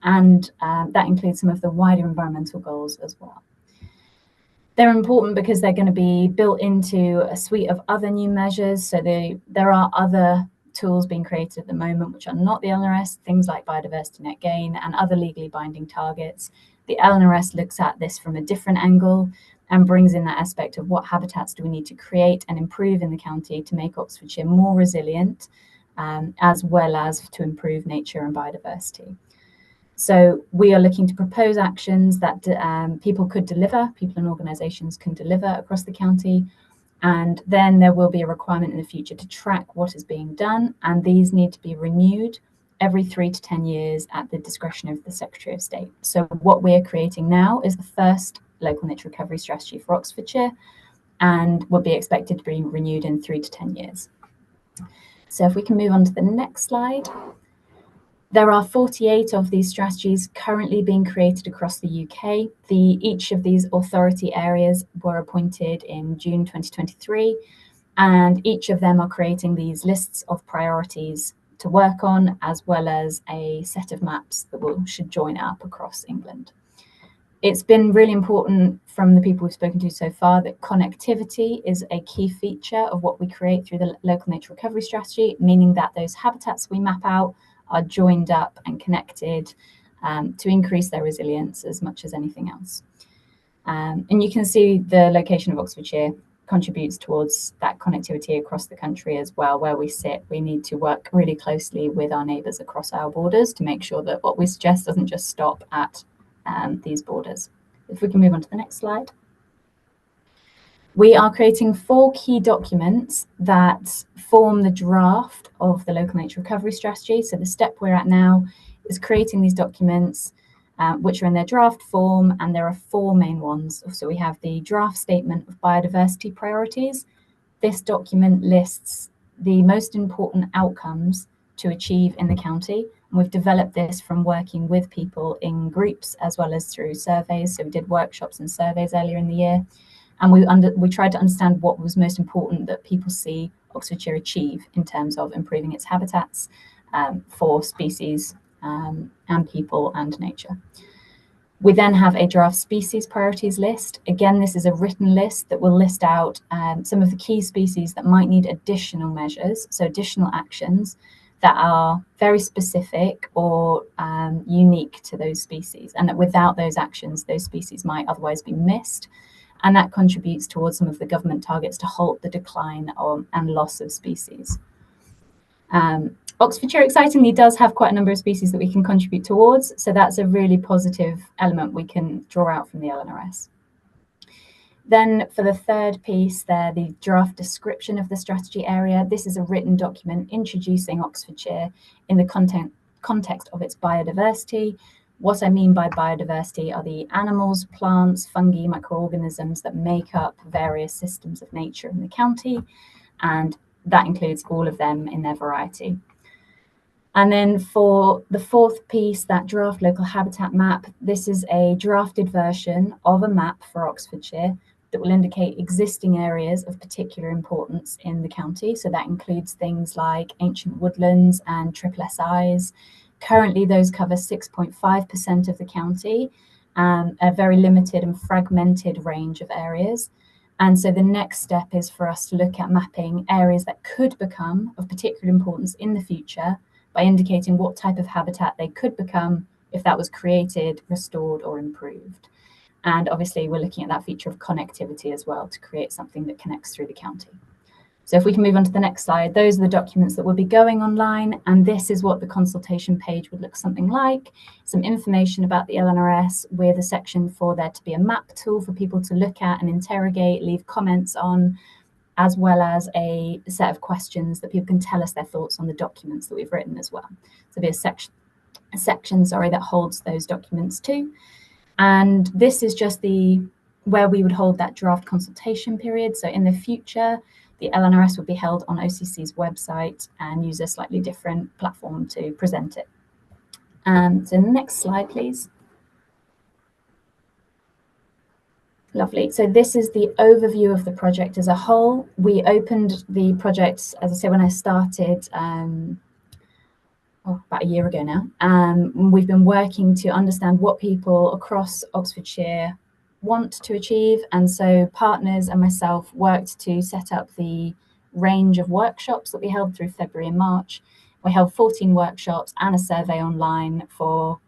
And that includes some of the wider environmental goals as well. They're important because they're going to be built into a suite of other new measures. So there are other tools being created at the moment which are not the LNRS, things like biodiversity net gain and other legally binding targets. The LNRS looks at this from a different angle and brings in that aspect of what habitats do we need to create and improve in the county to make Oxfordshire more resilient, as well as to improve nature and biodiversity. So we are looking to propose actions that people could deliver, people and organisations can deliver across the county. And then there will be a requirement in the future to track what is being done. And these need to be renewed every 3 to 10 years at the discretion of the Secretary of State. So what we're creating now is the first local nature recovery strategy for Oxfordshire and will be expected to be renewed in 3 to 10 years. So if we can move on to the next slide. There are 48 of these strategies currently being created across the UK. Each of these authority areas were appointed in June 2023, and each of them are creating these lists of priorities to work on, as well as a set of maps that should join up across England. It's been really important from the people we've spoken to so far that connectivity is a key feature of what we create through the local nature recovery strategy, meaning that those habitats we map out are joined up and connected to increase their resilience as much as anything else. And you can see the location of Oxfordshire contributes towards that connectivity across the country as well. Where we sit, we need to work really closely with our neighbours across our borders to make sure that what we suggest doesn't just stop at these borders. If we can move on to the next slide. We are creating 4 key documents that form the draft of the local nature recovery strategy. So the step we're at now is creating these documents, which are in their draft form, and there are 4 main ones. So we have the draft statement of biodiversity priorities. This document lists the most important outcomes to achieve in the county. And we've developed this from working with people in groups as well as through surveys. So we did workshops and surveys earlier in the year. And we tried to understand what was most important that people see Oxfordshire achieve in terms of improving its habitats for species and people and nature. We then have a draft species priorities list. Again, this is a written list that will list out some of the key species that might need additional measures, so additional actions that are very specific or unique to those species, and that without those actions, those species might otherwise be missed. And that contributes towards some of the government targets to halt the decline and loss of species. Oxfordshire, excitingly, does have quite a number of species that we can contribute towards, so that's a really positive element we can draw out from the LNRS. Then for the third piece there, the draft description of the strategy area. This is a written document introducing Oxfordshire in the context of its biodiversity. What I mean by biodiversity are the animals, plants, fungi, microorganisms that make up various systems of nature in the county, and that includes all of them in their variety. And then for the fourth piece, that draft local habitat map, this is a drafted version of a map for Oxfordshire that will indicate existing areas of particular importance in the county. So that includes things like ancient woodlands and triple SIs. Currently, those cover 6.5% of the county, a very limited and fragmented range of areas. And so the next step is for us to look at mapping areas that could become of particular importance in the future by indicating what type of habitat they could become if that was created, restored, or improved. And obviously, we're looking at that feature of connectivity as well to create something that connects through the county. So if we can move on to the next slide, those are the documents that will be going online, and this is what the consultation page would look something like. Some information about the LNRS with a section for there to be a map tool for people to look at and interrogate, leave comments on, as well as a set of questions that people can tell us their thoughts on the documents that we've written as well. So there's a section that holds those documents too. And this is just where we would hold that draft consultation period. So in the future, The LNRS will be held on OCC's website and use a slightly different platform to present it. So next slide, please. Lovely. So this is the overview of the project as a whole. We opened the project, as I said, when I started about a year ago now. We've been working to understand what people across Oxfordshire want to achieve, and so partners and myself worked to set up the range of workshops that we held through February and March. We held 14 workshops and a survey online for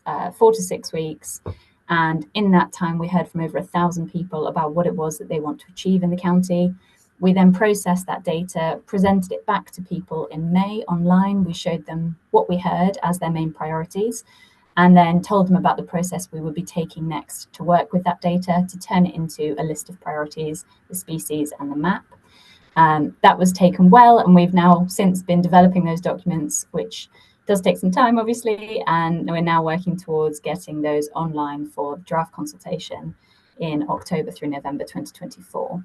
4 to 6 weeks, and in that time we heard from over 1,000 people about what it was that they want to achieve in the county. We then processed that data, presented it back to people in May online. We showed them what we heard as their main priorities, and then told them about the process we would be taking next to work with that data to turn it into a list of priorities, the species and the map. That was taken well, and we've now since been developing those documents, which does take some time, obviously, and we're now working towards getting those online for draft consultation in October through November 2024.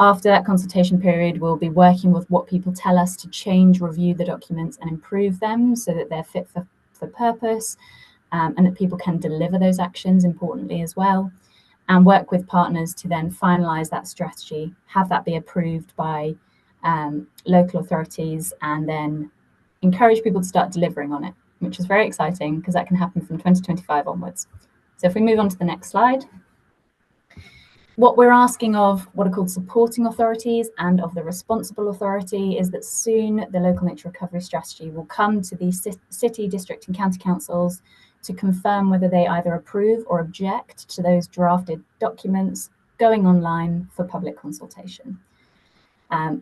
After that consultation period, we'll be working with what people tell us to change, review the documents and improve them so that they're fit for purpose, and that people can deliver those actions, importantly as well, and work with partners to then finalise that strategy, have that be approved by local authorities, and then encourage people to start delivering on it, which is very exciting because that can happen from 2025 onwards. So if we move on to the next slide. What we're asking of what are called supporting authorities and of the responsible authority is that soon the local nature recovery strategy will come to the city, district and county councils to confirm whether they either approve or object to those drafted documents going online for public consultation.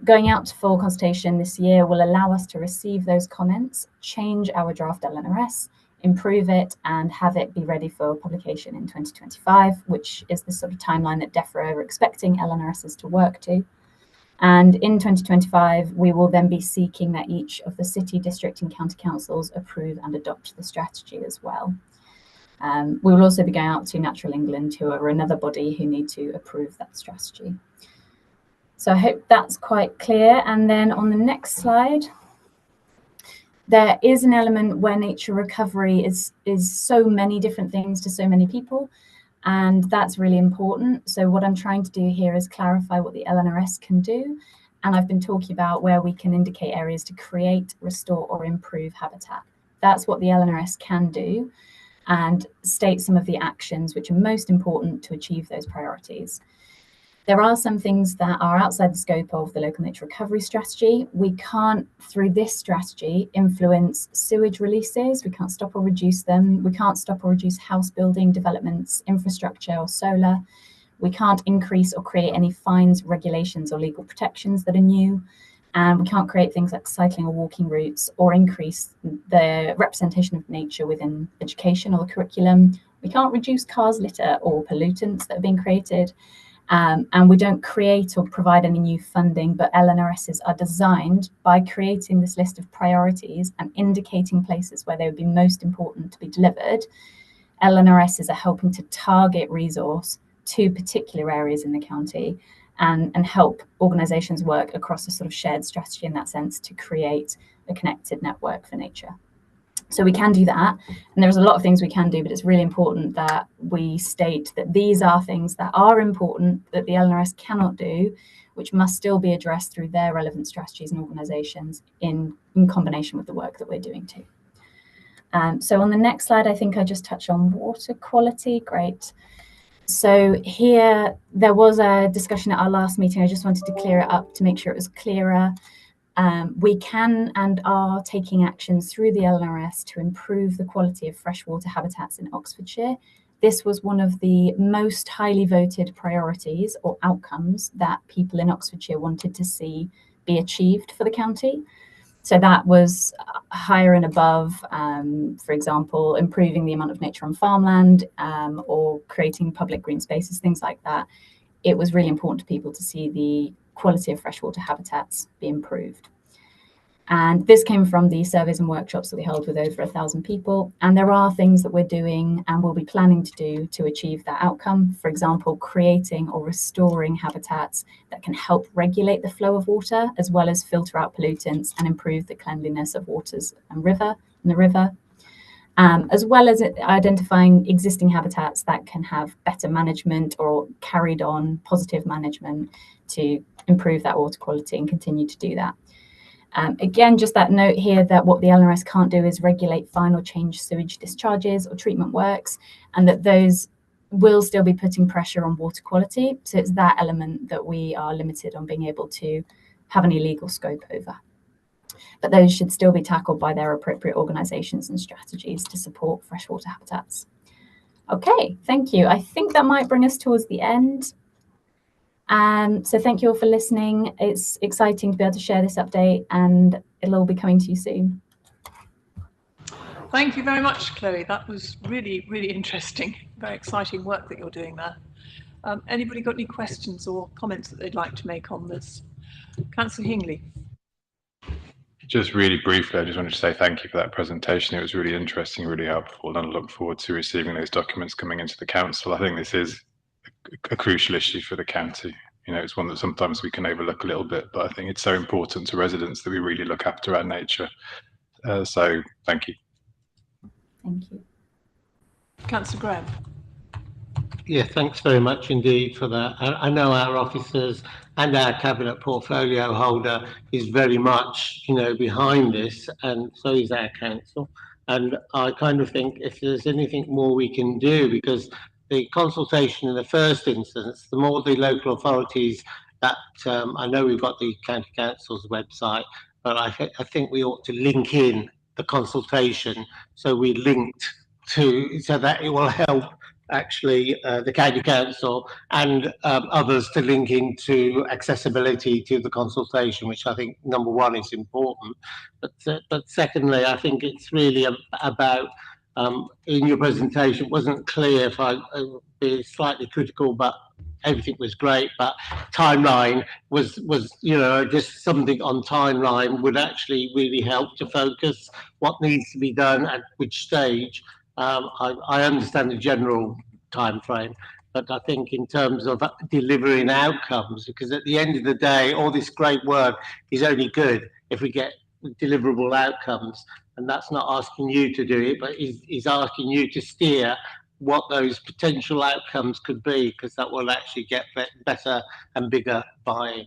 Going out to full consultation this year will allow us to receive those comments, change our draft LNRS, improve it and have it be ready for publication in 2025, which is the sort of timeline that DEFRA are expecting LNRSs to work to. And in 2025, we will then be seeking that each of the city, district and county councils approve and adopt the strategy as well. We will also be going out to Natural England, who are another body who need to approve that strategy. So I hope that's quite clear. And then on the next slide, there is an element where nature recovery is so many different things to so many people, and that's really important. So what I'm trying to do here is clarify what the LNRS can do, and I've been talking about where we can indicate areas to create, restore or improve habitat. That's what the LNRS can do, and state some of the actions which are most important to achieve those priorities. There are some things that are outside the scope of the local nature recovery strategy. We can't, through this strategy, influence sewage releases. We can't stop or reduce them. We can't stop or reduce house building, developments, infrastructure or solar. We can't increase or create any fines, regulations or legal protections that are new. And we can't create things like cycling or walking routes or increase the representation of nature within education or the curriculum. We can't reduce cars litter or pollutants that are being created. And we don't create or provide any new funding, but LNRSs are designed by creating this list of priorities and indicating places where they would be most important to be delivered. LNRSs are helping to target resource to particular areas in the county and help organisations work across a sort of shared strategy in that sense to create a connected network for nature. So we can do that, and there's a lot of things we can do, but it's really important that we state that these are things that are important that the LNRS cannot do, which must still be addressed through their relevant strategies and organisations in combination with the work that we're doing too. So on the next slide, I think I just touch on water quality. Great. So here, there was a discussion at our last meeting. I just wanted to clear it up to make sure it was clearer. We can and are taking actions through the LNRS to improve the quality of freshwater habitats in Oxfordshire. This was one of the most highly voted priorities or outcomes that people in Oxfordshire wanted to see be achieved for the county. So that was higher and above, for example, improving the amount of nature on farmland or creating public green spaces, things like that. It was really important to people to see the quality of freshwater habitats be improved. And this came from the surveys and workshops that we held with over 1,000 people. And there are things that we're doing and will be planning to do to achieve that outcome. For example, creating or restoring habitats that can help regulate the flow of water, as well as filter out pollutants and improve the cleanliness of waters and the river. As well as identifying existing habitats that can have better management or carried on positive management to improve that water quality and continue to do that. Again, just that note here that what the LNRS can't do is regulate fine or change sewage discharges or treatment works, and that those will still be putting pressure on water quality. So it's that element that we are limited on being able to have any legal scope over. But those should still be tackled by their appropriate organisations and strategies to support freshwater habitats. Okay, thank you. I think that might bring us towards the end. So thank you all for listening. It's exciting to be able to share this update, and it'll all be coming to you soon. Thank you very much, Chloe. That was really, really interesting. Very exciting work that you're doing there. Anybody got any questions or comments that they'd like to make on this? Councillor Hingley. Just really briefly, I just wanted to say thank you for that presentation. It was really interesting, really helpful, and I look forward to receiving those documents coming into the council. I think this is a crucial issue for the county. You know, it's one that sometimes we can overlook a little bit, but I think it's so important to residents that we really look after our nature. So thank you. Thank you. Councillor Graham. Yeah, thanks very much indeed for that. I know our officers and our cabinet portfolio holder is very much, you know, behind this, and so is our council. And I kind of think if there's anything more we can do, because the consultation in the first instance, the more the local authorities that I know we've got the county council's website, but I think we ought to link in the consultation so we linked to, so that it will help actually the county council and others to link into accessibility to the consultation, which I think number one is important. But secondly, I think it's really about in your presentation, it wasn't clear if I be slightly critical, but everything was great, but timeline was, you know, just something on timeline would actually really help to focus what needs to be done at which stage. I understand the general time frame, but I think in terms of delivering outcomes, because at the end of the day, all this great work is only good if we get deliverable outcomes. And that's not asking you to do it, but is asking you to steer what those potential outcomes could be, because that will actually get better and bigger buy-in.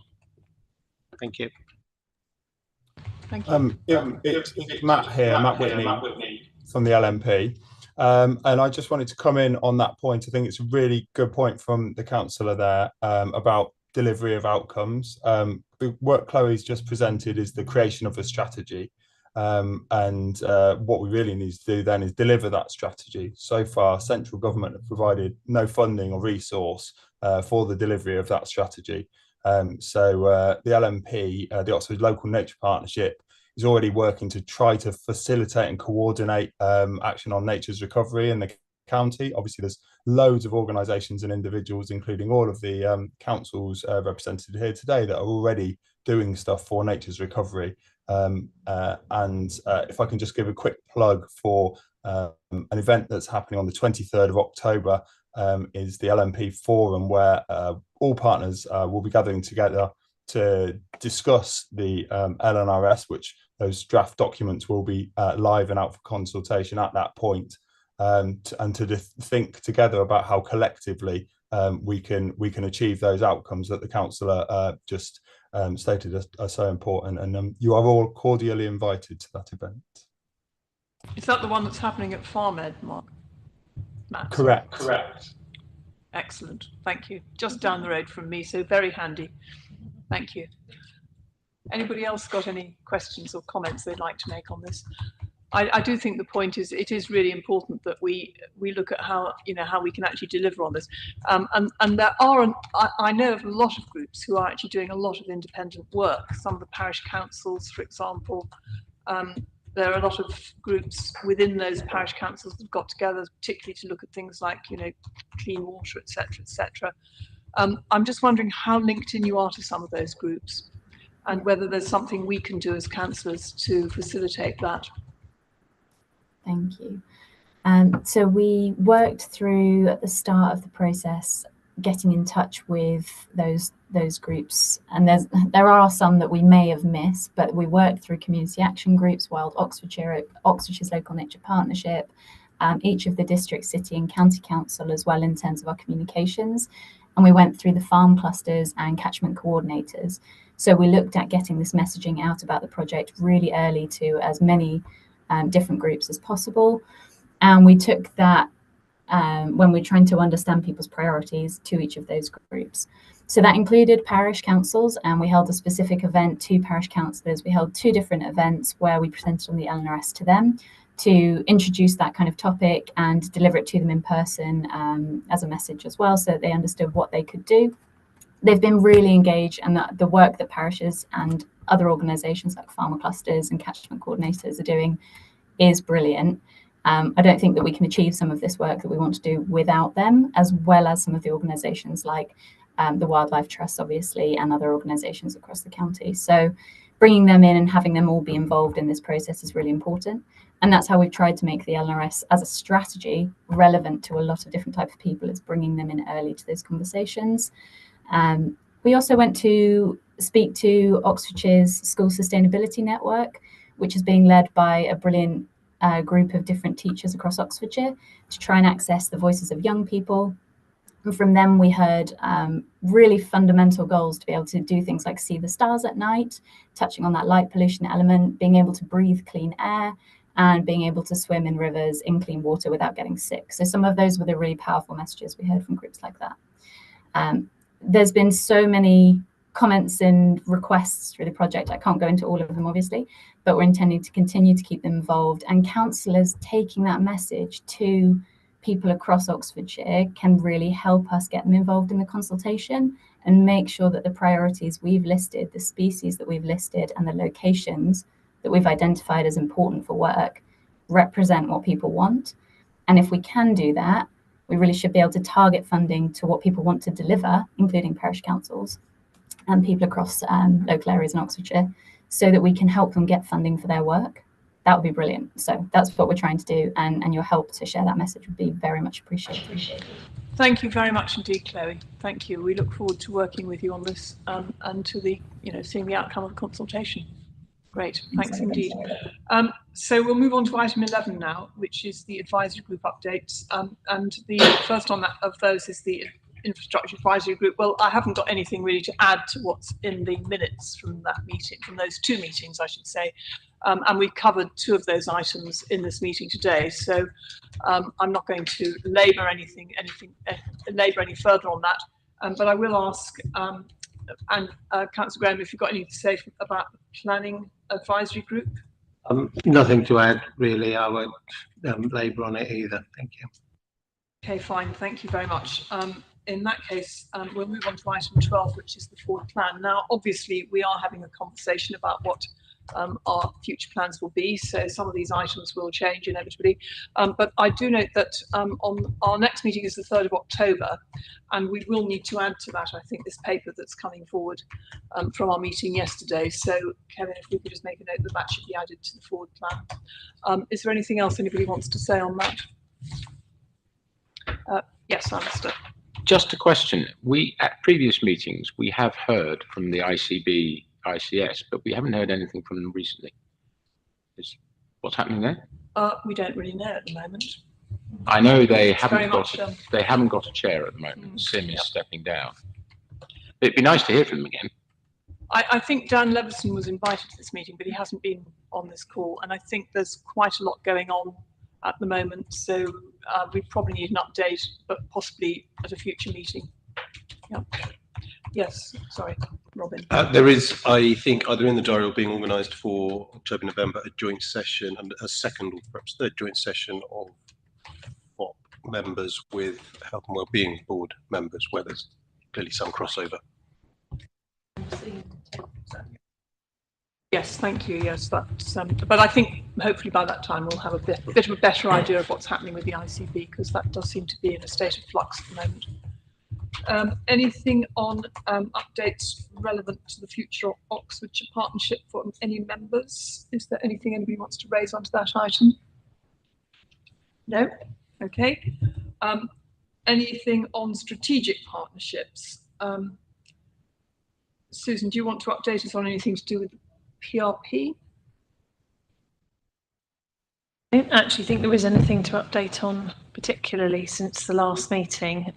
Thank you. Thank you. It's Matt here, Matt Whitney from the LNP. And I just wanted to come in on that point. I think it's a really good point from the councillor there about delivery of outcomes. The work Chloe's just presented is the creation of a strategy. And what we really need to do then is deliver that strategy. So far, central government have provided no funding or resource for the delivery of that strategy. So the LNP, the Oxford Local Nature Partnership, is already working to try to facilitate and coordinate action on nature's recovery in the county. Obviously, there's loads of organisations and individuals, including all of the councils represented here today, that are already doing stuff for nature's recovery. And if I can just give a quick plug for an event that's happening on the 23rd of October, is the LNP Forum, where all partners will be gathering together to discuss the LNRS, which those draft documents will be live and out for consultation at that point, and to think together about how collectively we can achieve those outcomes that the councillor just stated are so important. And you are all cordially invited to that event. Is that the one that's happening at FarmEd, Mark? Matt? Correct. Excellent. Thank you. Just down the road from me, so very handy. Thank you. Anybody else got any questions or comments they'd like to make on this? I do think the point is it is really important that we look at how we can actually deliver on this. And there are I know of a lot of groups who are actually doing a lot of independent work. Some of the parish councils, for example, there are a lot of groups within those parish councils that have got together, particularly to look at things like clean water, etc., etc. I'm just wondering how linked in you are to some of those groups, and whether there's something we can do as councillors to facilitate that. Thank you. So we worked through at the start of the process, getting in touch with those groups, and there are some that we may have missed, but we worked through community action groups, Wild Oxfordshire, Oxfordshire's Local Nature Partnership, each of the district, city and county council as well in terms of our communications, and we went through the farm clusters and catchment coordinators. So we looked at getting this messaging out about the project really early to as many different groups as possible. And we took that when we're trying to understand people's priorities to each of those groups. So that included parish councils, and we held a specific event to parish councillors. We held 2 different events where we presented on the LNRS to them to introduce that kind of topic and deliver it to them in person as a message as well, so that they understood what they could do. They've been really engaged, and the work that parishes and other organisations like farmer clusters and catchment coordinators are doing is brilliant. I don't think that we can achieve some of this work that we want to do without them, as well as some of the organisations like the Wildlife Trust, obviously, and other organisations across the county. So bringing them in and having them all be involved in this process is really important. And that's how we've tried to make the LNRS as a strategy relevant to a lot of different types of people. It's bringing them in early to those conversations. We also went to speak to Oxfordshire's School Sustainability Network, which is being led by a brilliant group of different teachers across Oxfordshire to try and access the voices of young people. And from them, we heard really fundamental goals to be able to do things like see the stars at night, touching on that light pollution element, being able to breathe clean air, and being able to swim in rivers in clean water without getting sick. So some of those were the really powerful messages we heard from groups like that. There's been so many comments and requests through the project. I can't go into all of them, obviously, but we're intending to continue to keep them involved, and councillors taking that message to people across Oxfordshire can really help us get them involved in the consultation and make sure that the priorities we've listed, the species that we've listed, and the locations that we've identified as important for work represent what people want. And if we can do that, we really should be able to target funding to what people want to deliver, including parish councils and people across local areas in Oxfordshire, so that we can help them get funding for their work. That would be brilliant. So that's what we're trying to do, and your help to share that message would be very much appreciated. Thank you very much indeed, Chloe. Thank you. We look forward to working with you on this and to the, seeing the outcome of the consultation. Great, thanks indeed. So we'll move on to item 11 now, which is the advisory group updates. And the first on that of those is the infrastructure advisory group. Well, I haven't got anything really to add to what's in the minutes from that meeting, from those 2 meetings, I should say. And we've covered 2 of those items in this meeting today. So I'm not going to labour any further on that. But I will ask, Councillor Graham, if you've got anything to say about the planning advisory group. Nothing to add, really. I won't labour on it either. Thank you. Okay, fine. Thank you very much. In that case, we'll move on to item 12, which is the forward plan. Now, obviously, we are having a conversation about what our future plans will be. So some of these items will change inevitably. But I do note that on our next meeting is the 3rd of October, and we will need to add to that, I think, this paper that's coming forward from our meeting yesterday. So, Kevin, if we could just make a note that that should be added to the forward plan. Is there anything else anybody wants to say on that? Yes, Alistair. Just a question. At previous meetings, we have heard from the ICB, ICS, but we haven't heard anything from them recently. What's happening there? We don't really know at the moment. I know they haven't got a chair at the moment. Sim is stepping down. It'd be nice to hear from them again. I think Dan Leveson was invited to this meeting, but he hasn't been on this call, and I think there's quite a lot going on at the moment, so we probably need an update, but possibly at a future meeting. Yeah. Yes, sorry, Robin. There is, I think, either in the diary or being organised for October, November, a joint session and a second or perhaps third joint session of FOP members with Health and Wellbeing Board members, where there's clearly some crossover. Yes, thank you. Yes, that's. But I think hopefully by that time we'll have a bit of a better idea of what's happening with the ICB, because that does seem to be in a state of flux at the moment. Anything on updates relevant to the future Oxfordshire partnership from any members? Is there anything anybody wants to raise onto that item? No? Okay. Anything on strategic partnerships? Susan, do you want to update us on anything to do with PRP? I don't actually think there is anything to update on particularly since the last meeting.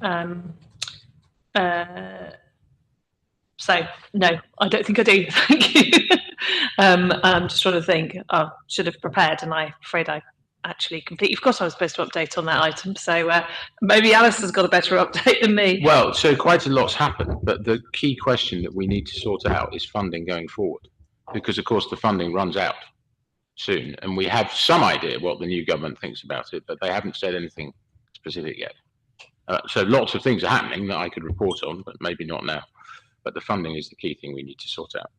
So no, I don't think I do. Thank you. I'm just trying to think. I should have prepared, and I'm afraid I actually completely forgot I was supposed to update on that item. So maybe Alice has got a better update than me. Well, so quite a lot's happened, but the key question that we need to sort out is funding going forward, because of course the funding runs out soon, and we have some idea what the new government thinks about it, but they haven't said anything specific yet. So lots of things are happening that I could report on, but maybe not now. But the funding is the key thing we need to sort out.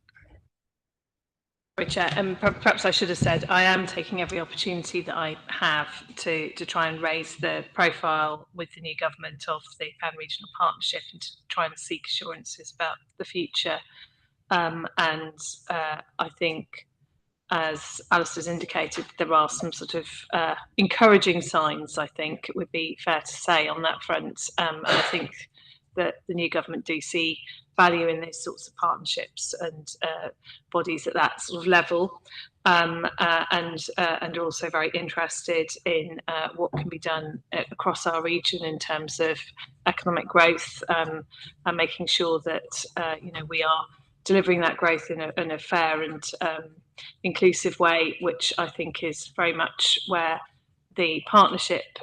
Chair, and perhaps I should have said I am taking every opportunity that I have to try and raise the profile with the new government of the pan-regional partnership and to try and seek assurances about the future. I think, as Alice has indicated, there are some sort of encouraging signs, I think it would be fair to say, on that front. And I think that the new government do see value in these sorts of partnerships and bodies at that sort of level, and are also very interested in what can be done across our region in terms of economic growth, and making sure that we are delivering that growth in a fair and inclusive way, which I think is very much where the partnership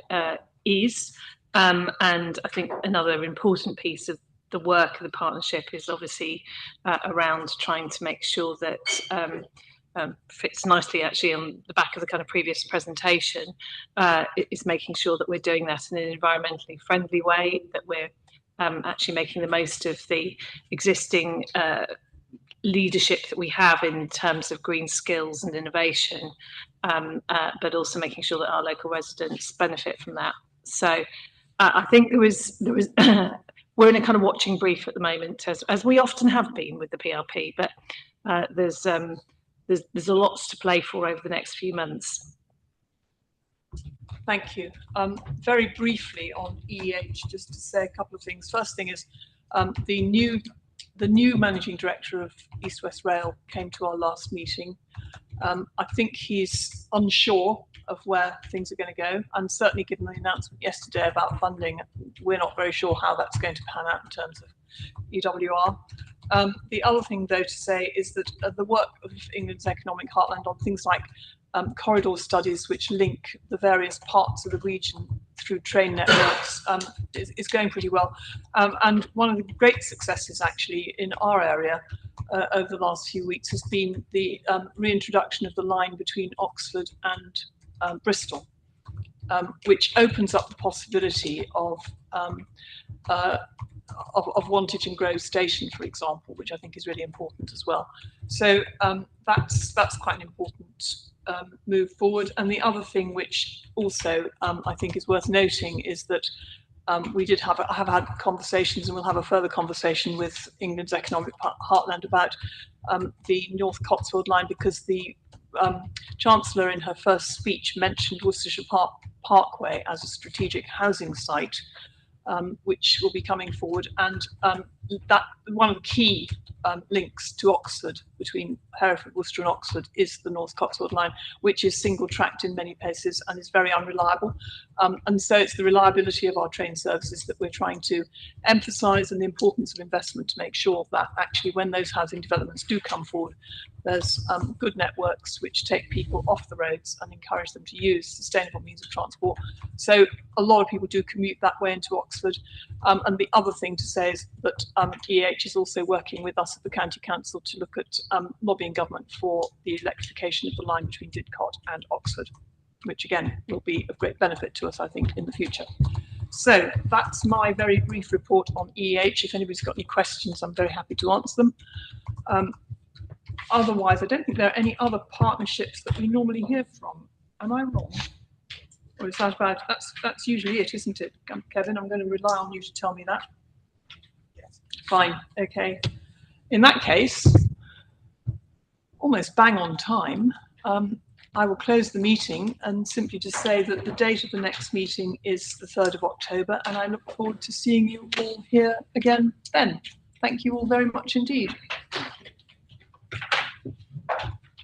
is. And I think another important piece of the work of the partnership is obviously around trying to make sure that fits nicely actually on the back of the kind of previous presentation, is making sure that we're doing that in an environmentally friendly way, that we're actually making the most of the existing leadership that we have in terms of green skills and innovation, but also making sure that our local residents benefit from that. So I think there was we're in a kind of watching brief at the moment, as we often have been with the PRP, but there's a lot to play for over the next few months. Thank you. Very briefly on EEH, just to say a couple of things. First thing is the new managing director of East West Rail came to our last meeting. I think he's unsure of where things are going to go, and certainly given the announcement yesterday about funding, we're not very sure how that's going to pan out in terms of EWR. The other thing, though, to say is that the work of England's economic heartland on things like corridor studies which link the various parts of the region through train networks is going pretty well. And one of the great successes actually in our area over the last few weeks has been the reintroduction of the line between Oxford and Bristol, which opens up the possibility of Wantage and Grove Station, for example, which I think is really important as well. So that's quite an important move forward. And the other thing which also I think is worth noting is that we did have had conversations, and we'll have a further conversation with England's economic heartland about the North Cotswold line, because the Chancellor in her first speech mentioned Worcestershire Parkway as a strategic housing site, which will be coming forward, and that one of the key links to Oxford, between Hereford, Worcester and Oxford, is the North Cotswold line, which is single tracked in many places and is very unreliable. And so it's the reliability of our train services that we're trying to emphasise, and the importance of investment to make sure that actually when those housing developments do come forward, there's good networks which take people off the roads and encourage them to use sustainable means of transport. So a lot of people do commute that way into Oxford. And the other thing to say is that EH is also working with us at the County Council to look at lobbying government for the electrification of the line between Didcot and Oxford, which again will be of great benefit to us, I think, in the future. So that's my very brief report on EH. If anybody's got any questions, I'm very happy to answer them. Otherwise, I don't think there are any other partnerships that we normally hear from. Am I wrong? Or is that about, that's usually it, isn't it, Kevin? I'm going to rely on you to tell me that. Fine, okay. In that case, almost bang on time, I will close the meeting and simply just say that the date of the next meeting is the 3rd of October, and I look forward to seeing you all here again then. Thank you all very much indeed.